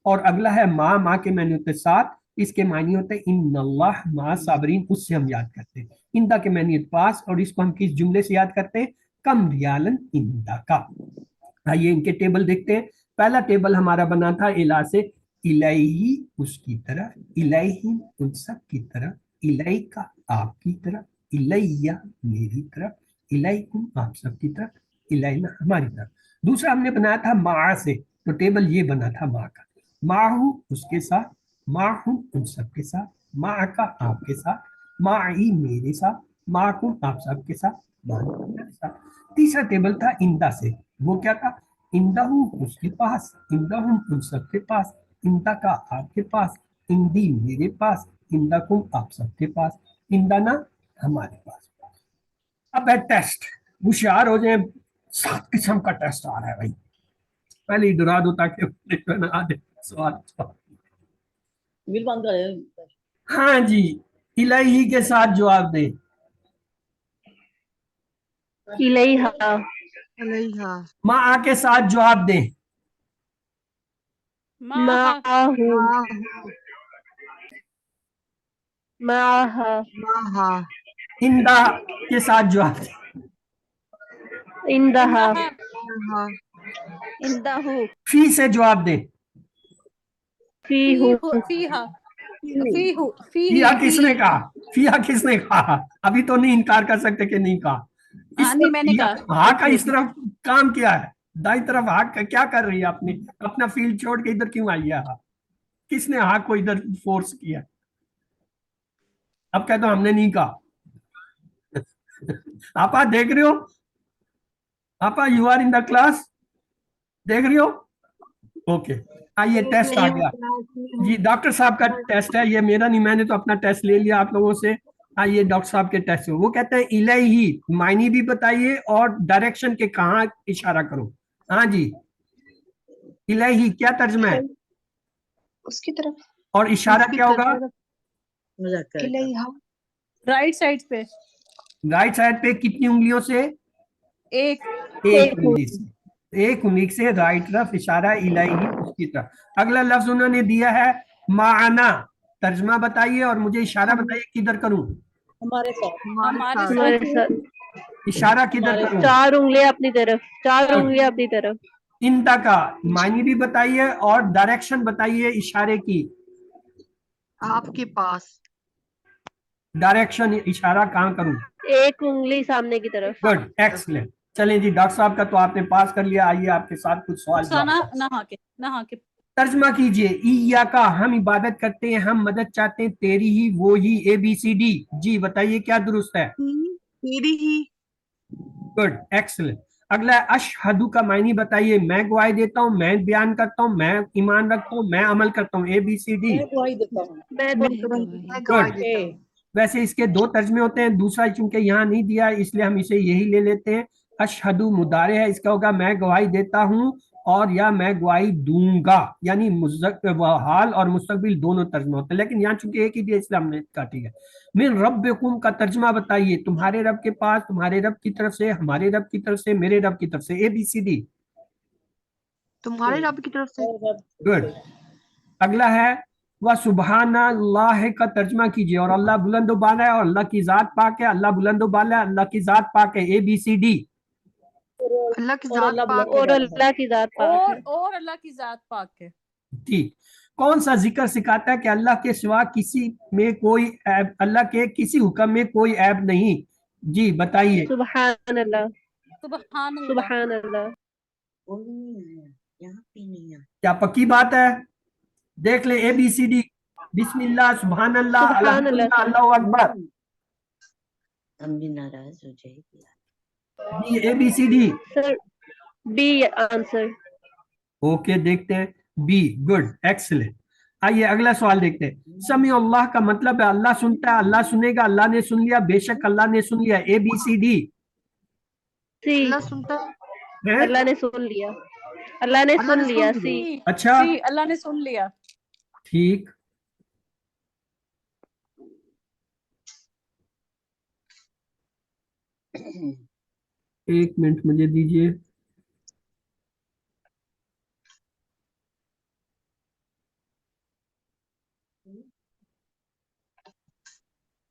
और अगला है माँ, माँ के मैनी होते साथ, इसके मायने होते हैं इन्नल्लाह मा साबरीन, उससे हम याद करते हैं। इंदा के मैनी होते पास, और इसको हम किस जुमले से याद करते हैं? कम रियालन इंदा का। आइए इनके टेबल देखते हैं। पहला टेबल हमारा बना था इला से, इलैही उसकी तरफ, इलैहिम उन सब की तरफ, इलैका आपकी तरफ, इलैया मेरी तरफ, इलैकुम आप सब की तरफ, इलैना हमारी तरफ। दूसरा हमने बनाया था मा से, तो टेबल ये बना था मा का, माहू उसके साथ, माहू उन सब के साथ, मा का आपके साथ, माई मेरे साथ, माकुम आप सब के साथ, मेरे साथ। तीसरा टेबल था इंदा से, वो क्या था? इंदहू उसके पास, इंदहुम उन सबके पास, इंदा का आपके पास, इंदी मेरे पास, इंदकुम आप सबके पास, इंदाना हमारे पास। अब है टेस्ट, होशियार हो जाए, 7 किस्म का टेस्ट आ रहा है भाई, पहले ही डरा दो ताकि बना दे सवाल। बिल बंद कर। हाँ जी, इलाही के साथ जवाब दे। इलैहा, अलैहा, माँ के साथ जवाब दे। माहा, माहू, माहू, माहा, माहा, इंदा के साथ जवाब दे। इंदहा, इंदहा, नहा, इंदहु, फी से जवाब दे। फीहु, फीहा, फीहू, फिया किसने कहा? फिया किसने कहा? अभी तो नहीं इनकार कर सकते कि नहीं कहा। इस नहीं तरफ मैंने फिया, कहा। हा का इस तरफ काम किया है, दाई तरफ हा का क्या कर रही है? आपने अपना फील्ड छोड़ के इधर क्यों आई है? हा किसने हा को इधर फोर्स किया? अब कह दो हमने नहीं कहा। आपा देख रहे हो? आपा you are in the class, देख रही हो? ओके, आइए टेस्ट आ गया जी, डॉक्टर साहब का टेस्ट है ये, मेरा नहीं, मैंने तो अपना टेस्ट ले लिया आप लोगों से। आइए डॉक्टर साहब के टेस्ट, वो कहते हैं इलाही, मायने भी बताइए और डायरेक्शन के कहाँ इशारा करो। हाँ जी, इलाही क्या तर्जमा है उसकी तरफ, और इशारा उसकी क्या होगा? तरफ, मजाक कर रहा इलैहा, राइट साइड पे राइट साइड पे कितनी उंगलियों से? एक, एक उंगली से, एक उंगली से राइट तरफ इशारा, इलाही उसकी तरफ। अगला लफ्ज उन्होंने दिया है माना, तर्जमा बताइए और मुझे इशारा बताइए किधर करूं? हमारे साथ, हमारे हमारे साथ, साथ, इशारा किधर हमारे करूं? 4 उंगलियां अपनी तरफ, 4 Good. उंगलियां अपनी तरफ, इंदा का मायने भी बताइए और डायरेक्शन बताइए इशारे की। आपके पास, डायरेक्शन इशारा कहाँ करूं? एक उंगली सामने की तरफ। Good, excellent. चलें जी, डॉक्टर साहब का तो आपने पास कर लिया, आइए आपके साथ कुछ सवाल रुखसाना जवाब। नहा के तर्जमा कीजिए, ईया का हम इबादत करते हैं, हम मदद चाहते हैं तेरी ही, वो ही, ABCD। जी बताइए क्या दुरुस्त है? तेरी ही, गुड, एक्सलेंट। अगला है अशहदु का मायने बताइए, मैं गवाही देता हूँ, मैं बयान करता हूँ, मैं ईमान रखता हूँ, मैं अमल करता हूँ, ABCD। मैं गवाही देता हूँ। मैं मैं गवाही गुड। देता हूँ। वैसे इसके 2 तर्जमे होते हैं, दूसरा चूंकि यहाँ नहीं दिया इसलिए हम इसे यही ले लेते हैं। अशहदु मुदारे है, इसका होगा मैं गवाही देता हूँ और या मैं गवाही दूंगा, यानी हाल और मुस्तकबिल दोनों तर्जमा होते हैं, लेकिन यहाँ चूंकि एक ही दिया इसलिए हमने काटी है। मिन रब्बिकुम का तर्जमा बताइए, तुम्हारे रब के पास, तुम्हारे रब की तरफ से, हमारे रब की तरफ से, मेरे रब की तरफ से, ABCD। तुम्हारे रब की तरफ से। गुड। अगला है वह सुबहानल्लाह का तर्जमा कीजिए, और अल्लाह बुलंद बाला है और अल्लाह की जात पाक है, अल्लाह बुलंद बाला है, अल्लाह की जात पाक है, ABCD। अल्लाह की और जात अल्लाह पाक बुलंद और अल्लाह की जात पाक है। और अल्लाह की जात पाक है। ठीक। कौन सा जिक्र सिखाता है कि अल्लाह के सिवा किसी में कोई ऐब, अल्लाह के किसी हुक्म में कोई ऐब नहीं? जी बताइए। सुबहान अल्लाह, सुबहान अल्लाह। सुबहान अल्लाह। यहाँ पे नहीं है। क्या पक्की बात है? देख ले ABCD। बिस्मिल्लाह, सुभान अल्लाह, सुभान अल्लाह, अल्हम्दुलिल्लाह, अल्लाहु अकबर। हम भी नाराज हो जाएगी। जी ABCD। Sir B answer. Okay, देखते हैं बी। Good, excellent. आइए अगला सवाल देखते हैं। समी अल्लाह का मतलब है अल्लाह सुनता है, अल्लाह सुनेगा, अल्लाह ने सुन लिया, बेशक अल्लाह ने सुन लिया, ABCD। सी, अल्लाह सुनता है। है? अल्लाह ने सुन लिया, अल्लाह ने अल्लाह सुन ने लिया। सुन सी, अच्छा, सी, अल्लाह ने सुन लिया। ठीक। एक मिनट मुझे दीजिए।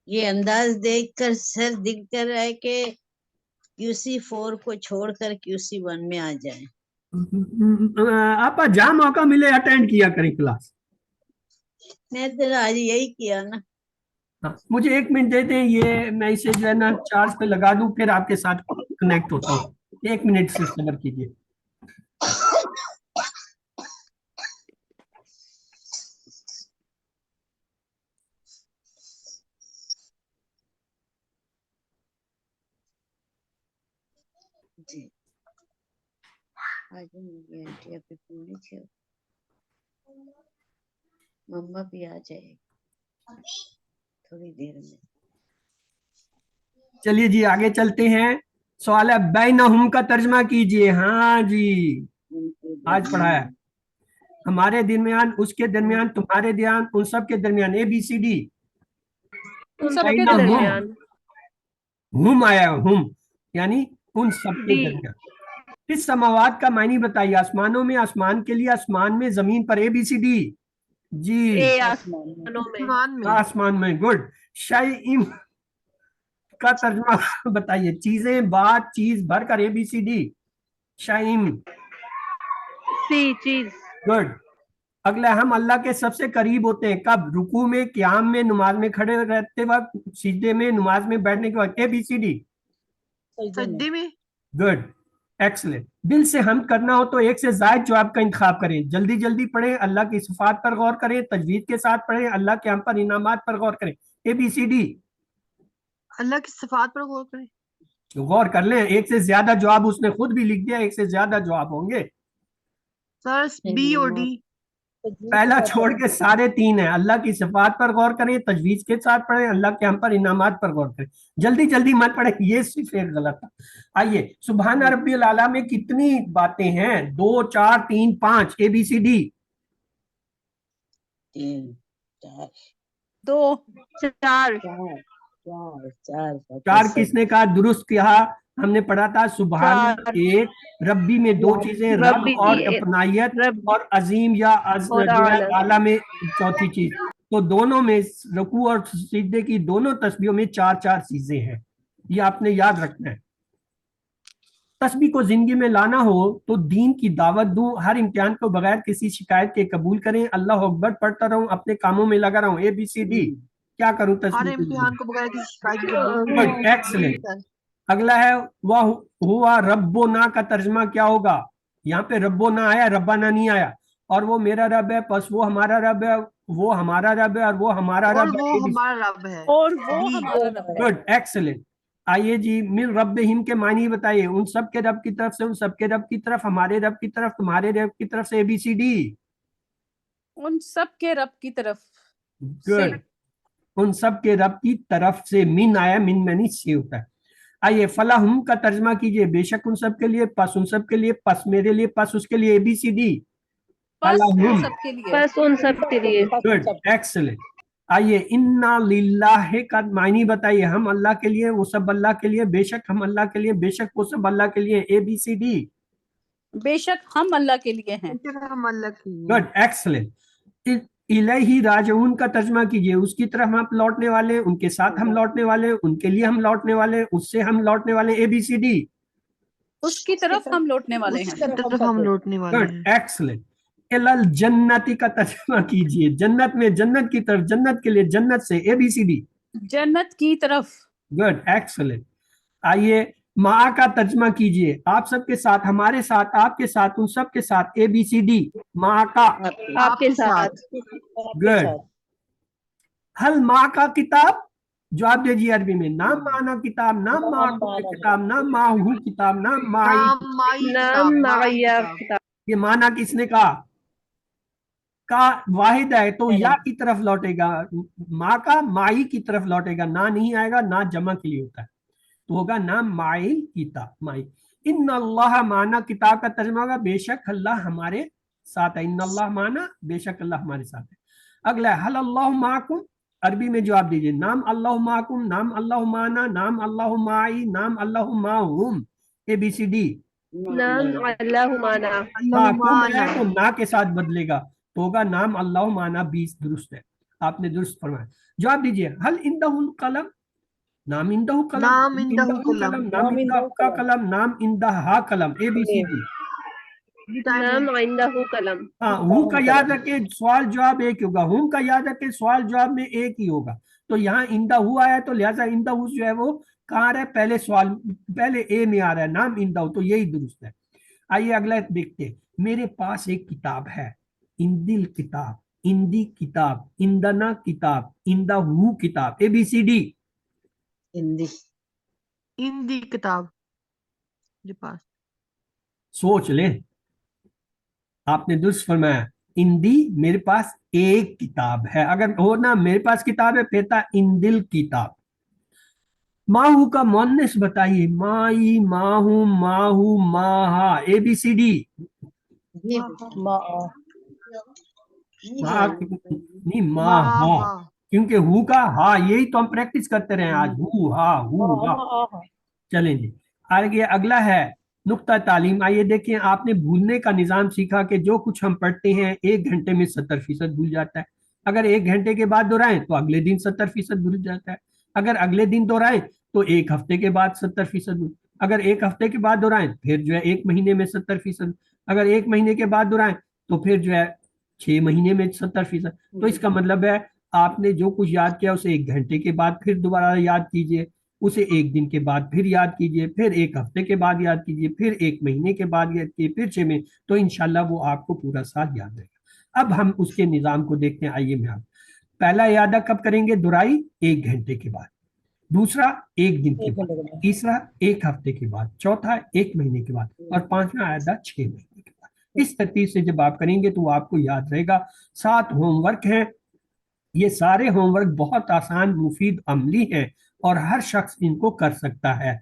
ये अंदाज देखकर सर दिख कर रहा है कि QC4 को छोड़कर QC1 में आ जाए। आपका जहाँ मौका मिले अटेंड किया करें क्लास। मैं तो आज यही किया ना। हाँ, मुझे एक मिनट दे दें, ये मैं इसे जो है ना चार्ज पे लगा दूं, फिर आपके साथ कनेक्ट होता हूँ। एक मिनट से सब्र कीजिए। जी आज मुझे आंटिया पे पूरी छे मम्मा भी आ जाएगी थोड़ी देर में। चलिए जी आगे चलते हैं। सवाल है बैनहुम का तर्जमा कीजिए। हाँ जी, आज पढ़ाया। हमारे दरमियान, उसके दरमियान, तुम्हारे दरमियान, उन सब के दरमियान, ABCD। उन सबके बैनहुम, दरमियान। हुम आया, हुम यानी उन सब के डी, दरमियान। इस समावात का मायने बताइए। आसमानों में, आसमान के लिए, आसमान में, जमीन पर, ABCD। जी ए आसमानों में। आसमान में। आसमान में। गुड। शायइन का तर्जमा बताइए। चीजें, बात, चीज भर कर, ABCD। शायइन। सी, चीज। गुड। अगला, हम अल्लाह के सबसे करीब होते हैं कब? रुकू में, क़याम में, नमाज में खड़े रहते वक्त, सीधे में, नमाज में बैठने के वक्त, ABCD। सजदे में। Good, excellent. दिल से हम करना हो तो एक से ज्यादा जवाब का इंतखाब करें। जल्दी जल्दी पढ़ें, अल्लाह की सिफात पर गौर करें, तजवीद के साथ पढ़ें, अल्लाह के हम पर इनामात पर गौर करें, ABCD। अल्लाह की सिफात पर गौर करें। गौर कर लें, एक से ज्यादा जवाब उसने खुद भी लिख दिया, एक से ज्यादा जवाब होंगे। सर B और D। पहला छोड़ के सारे तीन है। अल्लाह की सिफात पर गौर करें, तजवीज के साथ पढ़ें, अल्लाह के हम पर इनामात पर गौर करें। जल्दी जल्दी मत पढ़े, ये सिर्फ एक गलत था। आइए, सुभान रब्बिल आला में कितनी बातें हैं? 2, 4, 3, 5, ABCD। 3 4 दो। 4, 4 किसने कहा? दुरुस्त कहा, हमने पढ़ा था। सुभान 4 एक, रब्बी में 2 चीजें, रब रब्बी, और अपनायत, रब और अजीम या और जो है आला। आला में चौथी चीज। तो दोनों में, रुकू और सिजदे की दोनों तस्बीहों में 4-4 चीजें हैं, ये आपने याद रखना है। तस्बीह को जिंदगी में लाना हो तो दीन की दावत दूं, हर इम्तिहान को बगैर किसी शिकायत के कबूल करें, अल्लाह अकबर पढ़ता रहूं, अपने कामों में लगा रहूं, ABCD। क्या करूं हर तस्बीह की इम्तिहान जिंदगी? को बगैर किसी शिकायत के गुड, एक्सलेंट। अगला है वह हुआ रब्बोना का तर्जमा क्या होगा? यहाँ पे रब्बोना आया, रब्बाना नहीं आया। और वो मेरा रब है, बस वो हमारा रब है, वो हमारा रब है, और वो हमारा और रब वो है। हमारा रब है। और वो D। हमारा रब है। Good, excellent. आइए जी, मिन रब्बिहिम के मानी बताइए। उन सब के रब की तरफ से, उन सब के रब की तरफ, हमारे रब की तरफ, तुम्हारे रब की तरफ से, ABCD। उन सब के रब की तरफ से। गुड, उन सब के रब की तरफ से। मिन आया, मिन मैनी से होता है। आइए फलाहुम का तर्जमा कीजिए, बेशक उन सब के लिए, पस उन सब के लिए, पस मेरे लिए, पस उसके लिए, ABCD। बस उन फलाहुम, सबके लिए। बस उन सब के लिए। Good, excellent. आइए इन्ना लिल्लाह का मायनी बताइए, हम अल्लाह के लिए, वो सब अल्लाह के लिए, बेशक हम अल्लाह के लिए, बेशक वो सब अल्लाह के लिए, ABCD। बेशक हम अल्लाह के लिए हैं। बेशक हम अल्लाह की हैं। Good, excellent. इलैहि राजिऊन का तर्जमा कीजिए, उसकी तरफ हम लौटने वाले, उनके साथ हम लौटने वाले, उनके लिए हम लौटने वाले, उससे हम लौटने वाले, ABCD। उसकी तरफ हम लौटने वाले हैं। उसकी तरफ हम लौटने वाले गुड, हैं। एक्सलेंट। इलल जन्नती का तर्जुमा कीजिए, जन्नत में, जन्नत की तरफ, जन्नत के लिए, जन्नत से, ABCD। जन्नत की तरफ। Good, excellent. आइए माँ का तर्जुमा कीजिए, आप सबके साथ, हमारे साथ, आपके साथ, उन सब के साथ, ABCD। माँ का। आपके साथ। गुड। हल माँ का किताब, जवाब दीजिए अरबी में, नाम माना किताब, नाम माँ किताब, नाम माहू किताब, नाम माई। नाम माई नाम किताब, माई माया किताब। किताब। ये माना किसने कहा? का वाहिद है तो या की तरफ लौटेगा, माँ का माई की तरफ लौटेगा, ना नहीं आएगा, ना जमा के लिए होता है, तो होगा ना माई किताब, माई। इन अल्लाह माना किताब का तर्जुमा होगा बेशक अल्लाह हमारे साथ है, इन अल्लाह माना बेशक अल्लाह हमारे साथ है। अगला है हल अल्लाह माकुम, अरबी में जवाब दीजिए, नाम अल्लाह माकुम, नाम अल्लाह माना, नाम अल्लाह माई, नाम अल्लाह माहुम, ABCD। नाम अल्लाह माना। अल्लाह माकुम है माना। तो ना के साथ बदलेगा, तो होगा नाम अल्लाह माना 20, दुरुस्त है, आपने दुरुस्त फरमाया। जवाब दीजिए हल इंदहुल कलम, नाम इंदहु कलम, नाम इंदहु इंदहु कलम। कलम, नाम इंदहु का कलम, नाम इंदहा कलम, ABCD। नाम इंदहु कलम। हाँ, हु का याद रखे, सवाल जवाब एक ही होगा, हुम का याद रखे, सवाल जवाब में एक ही होगा, तो यहाँ इंदा हु आया तो लिहाजा इंदा हु जो है वो कहाँ आ रहा है, पहले सवाल, पहले ए में आ रहा है, नाम इंदा हु, तो यही दुरुस्त है। आइए अगला देखते हैं, मेरे पास एक किताब है, इंदिल किताब, इंदी किताब, इंदना किताब, इंदा हु किताब, ABCD। हिंदी। हिंदी किताब मेरे पास। सोच ले, आपने दुरुस्त फरमाया, इंदी मेरे पास एक किताब है, अगर हो ना मेरे पास किताब है फिर था इंदिल किताब। माहू का मुअन्निस बताइए, माई, माहू, माहू, माहा, ABCD। ये नहीं, माहा, माहा। क्योंकि हु का हा, यही तो हम प्रैक्टिस करते रहे आज, हु हा। चलेंगे आगे, अगला है नुक्ता तालीम। आइए देखिए, आपने भूलने का निजाम सीखा कि जो कुछ हम पढ़ते हैं 1 घंटे में 70% भूल जाता है, अगर 1 घंटे के बाद दोहराएं तो अगले दिन 70% भूल जाता है, अगर अगले दिन दोहराएं तो 1 हफ्ते के बाद 70%, अगर 1 हफ्ते के बाद दोहराएं फिर जो है 1 महीने में 70%, अगर 1 महीने के बाद दोहराएं तो फिर जो है 6 महीने में 70%। तो इसका मतलब है आपने जो कुछ याद किया उसे 1 घंटे के बाद फिर दोबारा याद कीजिए, उसे 1 दिन के बाद फिर याद कीजिए, फिर 1 हफ्ते के बाद याद कीजिए, फिर 1 महीने के बाद याद कीजिए, फिर 6 महीने, तो इंशाल्लाह वो आपको पूरा साल याद रहेगा। अब हम उसके निजाम को देखते हैं। आइए मैं आप पहला यादा कब करेंगे, दुराई 1 घंटे के बाद, दूसरा 1 दिन के बाद, तीसरा 1 हफ्ते के बाद, चौथा 1 महीने के बाद, और पांचवा यादा 6 महीने के बाद। इस तरतीब से जब आप करेंगे तो आपको याद रहेगा। 7 होमवर्क हैं, ये सारे होमवर्क बहुत आसान, मुफीद, अमली हैं और हर शख्स इनको कर सकता है।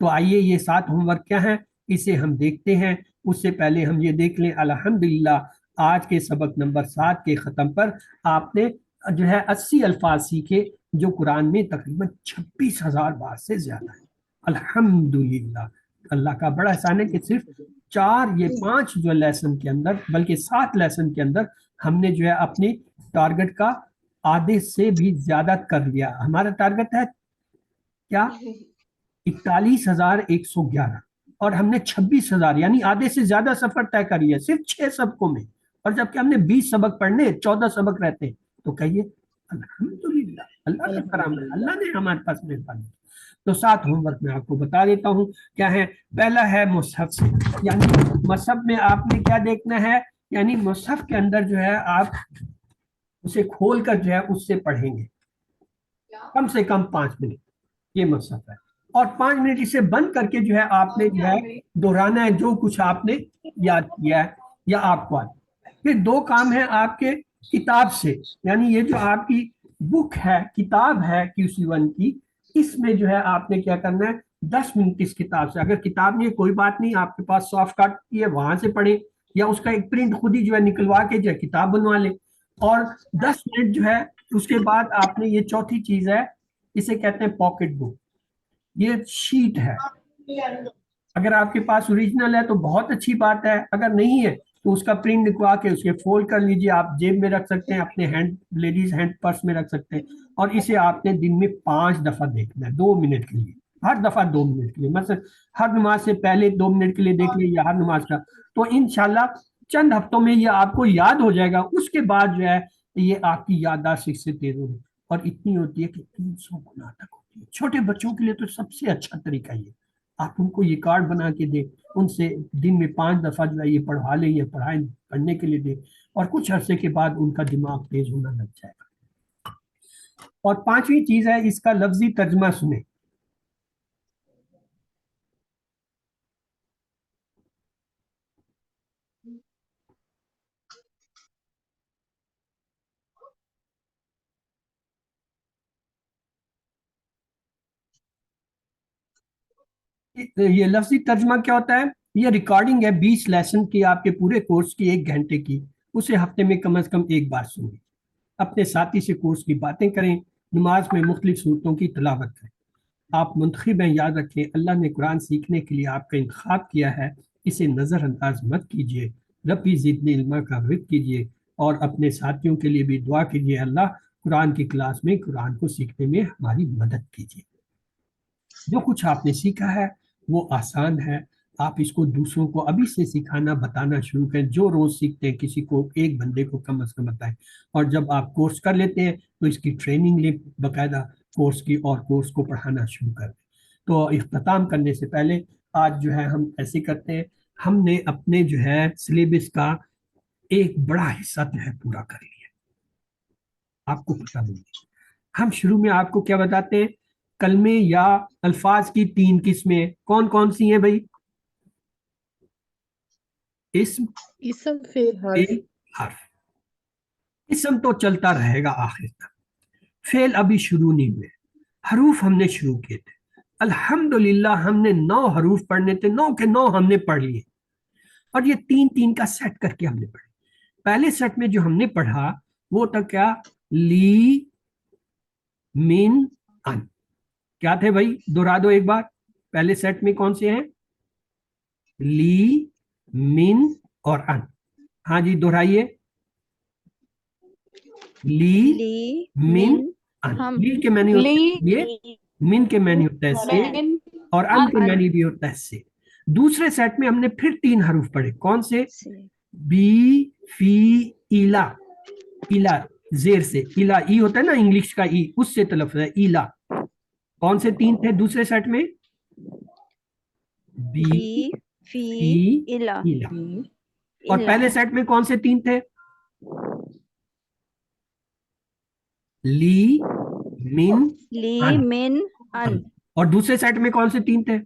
तो आइए ये 7 होमवर्क क्या हैं इसे हम देखते हैं। उससे पहले हम ये देख लें, अल्हम्दुलिल्लाह आज के सबक नंबर 7 के ख़त्म पर आपने जो है 80 अल्फाज सीखे, जो कुरान में तकरीबन 26,000 बार से ज्यादा है। अल्हम्दुलिल्लाह, अल्लाह का बड़ा एहसान है कि सिर्फ 5 जो लेसन के अंदर, बल्कि 7 लेसन के अंदर हमने जो है अपने टारगेट का आधे से भी ज्यादा कर लिया। हमारा टारगेट है क्या, 41,111, और हमने 26,000 यानी आधे से ज्यादा सफर तय कर लिया सिर्फ 6 सबकों में, और जबकि हमने 20 सबक पढ़ने, 14 सबक रहते हैं। तो कहिए अल्हम्दुलिल्लाह, अल्लाह का करम है, अल्लाह ने हमारे पास मेहरबानी की। तो 7 होमवर्क मैं आपको बता देता हूँ क्या है। पहला है मुसहफ से, यानी मुसहफ में आपने क्या देखना है, यानी मुसहफ के अंदर जो है आप उसे खोल कर जो है उससे पढ़ेंगे कम से कम 5 मिनट, ये मुसहफ है, और 5 मिनट इसे बंद करके जो है आपने जो है दोहराना है जो कुछ आपने याद किया है या आपको आता है। फिर 2 काम है आपके किताब से, यानी ये जो आपकी बुक है, किताब है QC1 की, इसमें जो है आपने क्या करना है, 10 मिनट इस किताब से, अगर किताब नहीं है कोई बात नहीं, आपके पास सॉफ्ट कॉपी है वहां से पढ़े, या उसका एक प्रिंट खुद ही जो है निकलवा के जो है किताब बनवा ले। और 10 मिनट जो है, उसके बाद आपने, ये चौथी चीज है, इसे कहते हैं पॉकेट बुक। ये शीट है, अगर आपके पास ओरिजिनल है तो बहुत अच्छी बात है, अगर नहीं है तो उसका प्रिंट निकलवा के उसके फोल्ड कर लीजिए, आप जेब में रख सकते हैं, अपने हैंड, लेडीज हैंड पर्स में रख सकते हैं। और इसे आपने दिन में 5 दफा देखना है, 2 मिनट के लिए, हर दफा 2 मिनट के लिए, मतलब हर नमाज से पहले 2 मिनट के लिए देख लीजिए, या हर नमाज का, तो इंशाल्लाह चंद हफ्तों में ये आपको याद हो जाएगा। उसके बाद जो है ये आपकी याददाश्त इससे तेज होगी, और इतनी होती है कि 300 गुना तक होती है। छोटे बच्चों के लिए तो सबसे अच्छा तरीका ये, आप उनको ये कार्ड बना के दे, उनसे दिन में 5 दफा जो है ये पढ़वा लें या पढ़ाएं, पढ़ने के लिए दे, और कुछ अरसे के बाद उनका दिमाग तेज होना लग जाएगा। और 5वीं चीज है, इसका लफ्जी तर्जमा सुने। ये लफ्जी तर्जमा क्या होता है? ये रिकॉर्डिंग है 20 लेसन की, आपके पूरे कोर्स की 1 घंटे की, उसे हफ्ते में कम से कम 1 बार सुनिए, अपने साथी से कोर्स की बातें करें, नमाज में मुख्तलिफ सूरतों की तिलावत करें। आप मुंतखब हैं, याद रखें, अल्लाह ने कुरान सीखने के लिए आपका इंतखाब किया है, इसे नज़रअंदाज मत कीजिए। रब्बी ज़िदनी इल्मा का विद कीजिए, और अपने साथियों के लिए भी दुआ कीजिए, अल्लाह कुरान की क्लास में कुरान को सीखने में हमारी मदद कीजिए। जो कुछ आपने सीखा है वो आसान है, आप इसको दूसरों को अभी से सिखाना, बताना शुरू करें। जो रोज सीखते हैं किसी को, एक बंदे को कम से कम बताएं, और जब आप कोर्स कर लेते हैं तो इसकी ट्रेनिंग ले बाकायदा कोर्स की, और कोर्स को पढ़ाना शुरू कर दें। तो इख्तिताम करने से पहले आज जो है हम ऐसे करते हैं, हमने अपने जो है सिलेबस का एक बड़ा हिस्सा जो है पूरा कर लिया, आपको पता नहीं। हम शुरू में आपको क्या बताते हैं, कलमे या अल्फाज की 3 किस्में कौन कौन सी हैं भाई? इस्म, फेल, फेल, हर्फ। इस्म तो चलता रहेगा आखिर तक, फेल अभी शुरू नहीं हुए, हरूफ हमने शुरू किए थे, अल्हम्दुलिल्लाह हमने 9 हरूफ पढ़ने थे, 9 के 9 हमने पढ़ लिए, और ये 3-3 का सेट करके हमने पढ़े। पहले सेट में जो हमने पढ़ा वो था क्या? ली, मिन, अन। क्या थे भाई? दोहरा दो एक बार, पहले सेट में कौन से हैं? ली, मिन और अन। हाँ जी, दोहराइए। ली, ली, मिन, मिन, अन। हम। ली के मैंने होते हैं ली, ये, मिन के मैंने होता है से, मिन, और अन के अन। मैंने भी होता है से। दूसरे सेट में हमने फिर 3 हरूफ पढ़े, कौन से? से। बी, फी, इला। इला जेर से, इला ई होता है ना इंग्लिश का ई, उससे तलफ़्ज़ है इला। कौन से 3 थे दूसरे सेट में? बी, बी, फी, फी, इला। इला। और इला। पहले सेट में कौन से 3 थे? ली, मिन, ली, अन। मिन, अन। और दूसरे सेट में कौन से 3 थे?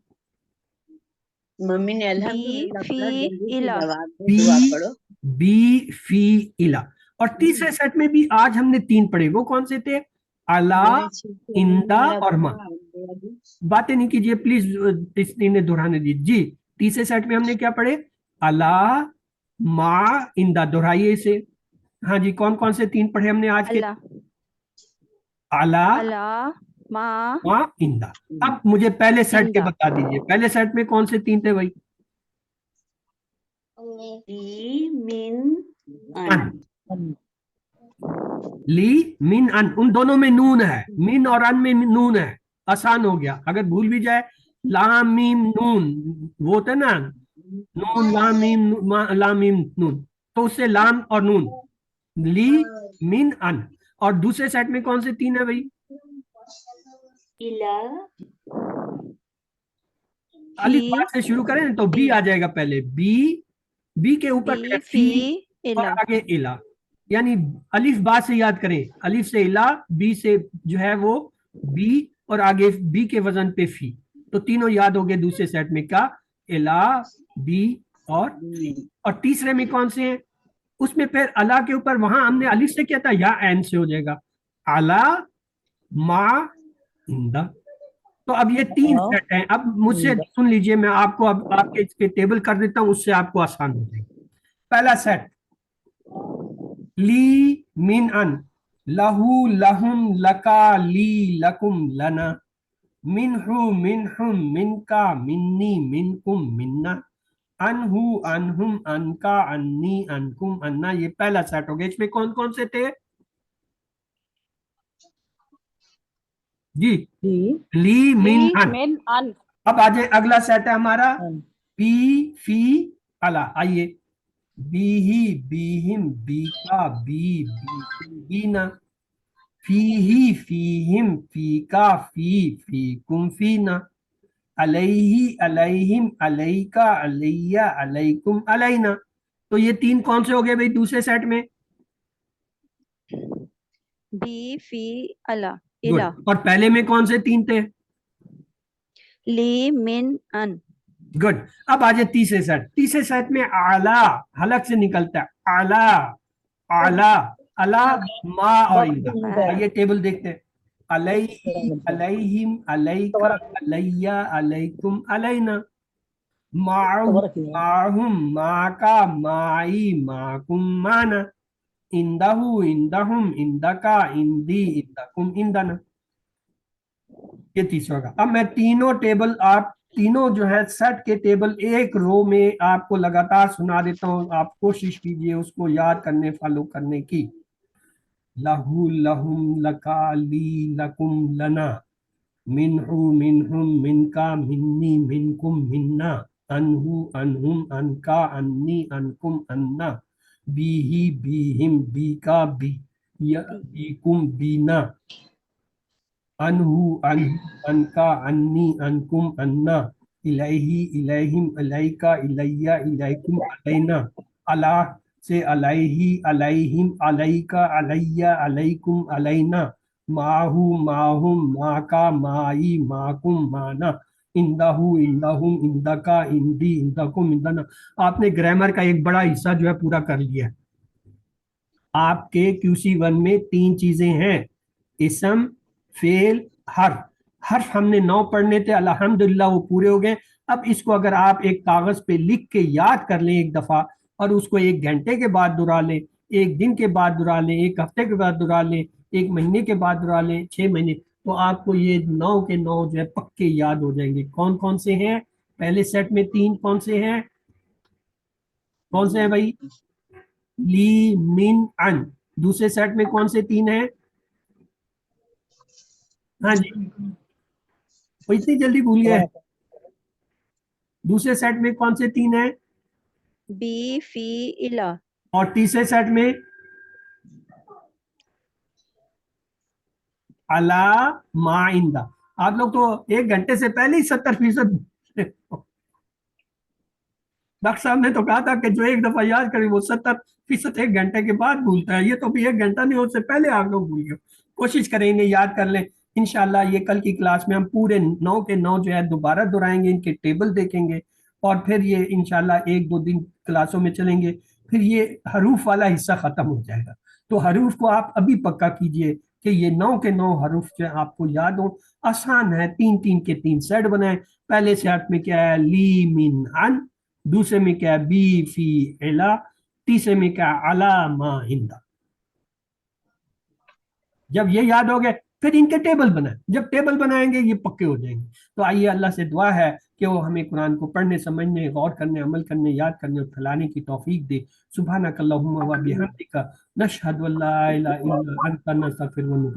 मम्मी ने बी, अल्हम्दुलिल्लाह फी, पढ़ा, जल्दी से इला। जवाब दो, बी, दुआ पढ़ो। बी, फी, इला। और तीसरे सेट में भी आज हमने 3 पढ़े, वो कौन से थे? अला, मैंने छींटे इंदा मेरा और मा। बातें नहीं कीजिए प्लीज, इस इन्हें दोहराने दीजिए जी। तीसरे सेट में हमने क्या पढ़े? अला, मा, इंदा। दोहराइए इसे। हाँ जी, कौन कौन से 3 पढ़े हमने आज के? अला, अला, अला, मा, मा, इंदा। अब मुझे पहले सेट के इंदा। बता दीजिए, पहले सेट में कौन से 3 थे भाई? ली, मिन, अन। अन। ली, मिन, अन, उन दोनों में नून है, मिन और अन में नून है, आसान हो गया। अगर भूल भी जाए, लाम मीम नून, वो होता है ना, नून लाम मीम लाम मीम नून, तो उससे लाम और नून, ली, मिन, अन। और दूसरे सेट में कौन से 3 है भाई? इला, अलिफ फी, बात से शुरू करें तो बी आ जाएगा पहले, बी, बी के ऊपर बी, है फी, फी, और इला। आगे इला। यानी अलिफ बा से याद करें, अलिफ से इला, बी से जो है वो बी, और आगे बी के वजन पे फी, तो तीनों याद हो गए दूसरे सेट में क्या? इला, बी और फी। और तीसरे में कौन से हैं? उसमें फिर अला के ऊपर, वहां हमने अलिफ से किया था, या एन से हो जाएगा, अला, मा, इंदा। تو اب یہ 3 سیٹ ہیں. اب مجھ سے سن لیجئے, میں آپ کو اب آپ کے اس کے ٹیبل کر دیتا ہوں, اس سے آپ کو آسان ہو جائے گی. پہلا سیٹ, لی من ان, لہو لہم, لکا لی لکم لنا, منہو منہم, من کا منی منکم منا, انہو انہم, ان کا انی انکم انا. یہ پہلا سیٹ ہو گیا. اس میں کون کون سے تھے جی؟ لی من لی ان. من ان. اب آ جائے, اگلا سیٹ ہے ہمارا بی فی الا. آئیے, بی ہی بیہم, بی کا بی, بیکم بینا, فی ہی فیہم, فی کا فی, فیکم فینا, علیہ علیہم, علیکا علیہ, علیکم علینا. تو یہ 3 کون سے ہو گئے بھائی دوسرے سیٹ میں؟ بی فی الا گڈ. الا اور پہلے میں کون سے 3 تھے؟ لی من ان. گڈ. اب آ جائے تیسرے سیٹ. تیسرے سیٹ میں اعلی حلق سے نکلتا ہے, اعلی اعلی, الا ما اور اندا. آئیے ٹیبل دیکھتے ہیں. علیہ علیہم, علیکا علیہ, علیکم علینا, معہم معہم, معکا معی, معکم معنا, اندہو اندہم, اندکا اندی, اندکم اندنا. یہ تیسرا ہوگا. اب میں تینوں ٹیبل, آپ تینوں جو ہے سیٹ کے ٹیبل ایک رو میں آپ کو لگاتار سنا دیتا ہوں, آپ کوشش کیجئے اس کو یاد کرنے, فالو کرنے کی. لہو لہم, لکا لی لکم لنا, منہو منہم, من کا منی منکم منا, انہو انہم, ان کا انی انکم انا, بی ہی بیہم, بی کا بی, بیکم بینا, انہو انہم, ان کا انی انکم انا, الیہ الیہم, الیکا الیہ, الیکم علینا, علی سے علیہ علیہم, علیکا علیہ, علیکم علینا, معہو معہم, معکا معی, معکم معنا, اندہو اندہم, اندکا اندی, اندکم اندنا. آپ نے گرامر کا ایک بڑا حصہ جو ہے پورا کر لیا. آپ کے QC1 میں 3 چیزیں ہیں, اسم, فعل, حرف. حرف ہم نے 9 پڑھنے تھے, الحمدللہ وہ پورے ہو گئے. اب اس کو اگر آپ ایک کاغذ پہ لکھ کے یاد کر لیں ایک دفعہ, اور اس کو 1 گھنٹے کے بعد دہرا لیں, 1 دن کے بعد دہرا لیں, 1 ہفتے کے بعد دہرا لیں, 1 مہینے کے بعد دہرا لیں, 6 مہینے, تو آپ کو یہ 9 کے 9 جو ہے پکے یاد ہو جائیں گے. کون کون سے ہیں؟ پہلے سیٹ میں 3 کون سے ہیں؟ کون سے ہیں بھائی؟ لی من ان. دوسرے سیٹ میں کون سے 3 ہیں؟ ہاں جی, وہ اتنی جلدی بھول گئے. دوسرے سیٹ میں کون سے 3 ہیں؟ بی فی الا. اور تیسرے سیٹ میں الا ما اندا. آپ لوگ تو 1 گھنٹے سے پہلے ہی 70%. ڈاکٹر صاحب نے تو کہا تھا کہ جو 1 دفعہ یاد کرے وہ 70% 1 گھنٹے کے بعد بھولتا ہے. یہ تو بھی 1 گھنٹہ نہیں, اس سے پہلے آپ لوگ بھول گئے. کوشش کریں انہیں یاد کر لیں. انشاءاللہ یہ کل کی کلاس میں ہم پورے 9 کے 9 جو ہے دوبارہ دہرائیں گے, ان کے ٹیبل دیکھیں گے, اور پھر یہ انشاءاللہ 1-2 دن کلاسوں میں چلیں گے. پھر یہ حروف والا حصہ ختم ہو جائے گا. تو حروف کو آپ ابھی پکا کیجئے کہ یہ 9 کے 9 حروف جو آپ کو یاد ہوں. آسان ہے, 3 کے 3 سیٹ بنائیں. پہلے سیٹ میں کیا ہے؟ لی من ان. دوسرے میں کیا ہے؟ بی فی الا. تیسرے میں کیا ہے؟ علی ما ہندا. جب یہ یاد ہو گئے پھر ان کے ٹیبل بنائیں. جب ٹیبل بنائیں گے یہ پکے ہو جائیں گے. تو آئیے, اللہ سے دعا ہے کہ وہ ہمیں قرآن کو پڑھنے, سمجھنے, غور کرنے, عمل کرنے, یاد کرنے اور پھیلانے کی توفیق دے. سبحانک اللہم و بحمدک, نشہد ان لا الہ الا انت, نستغفرک و نتوب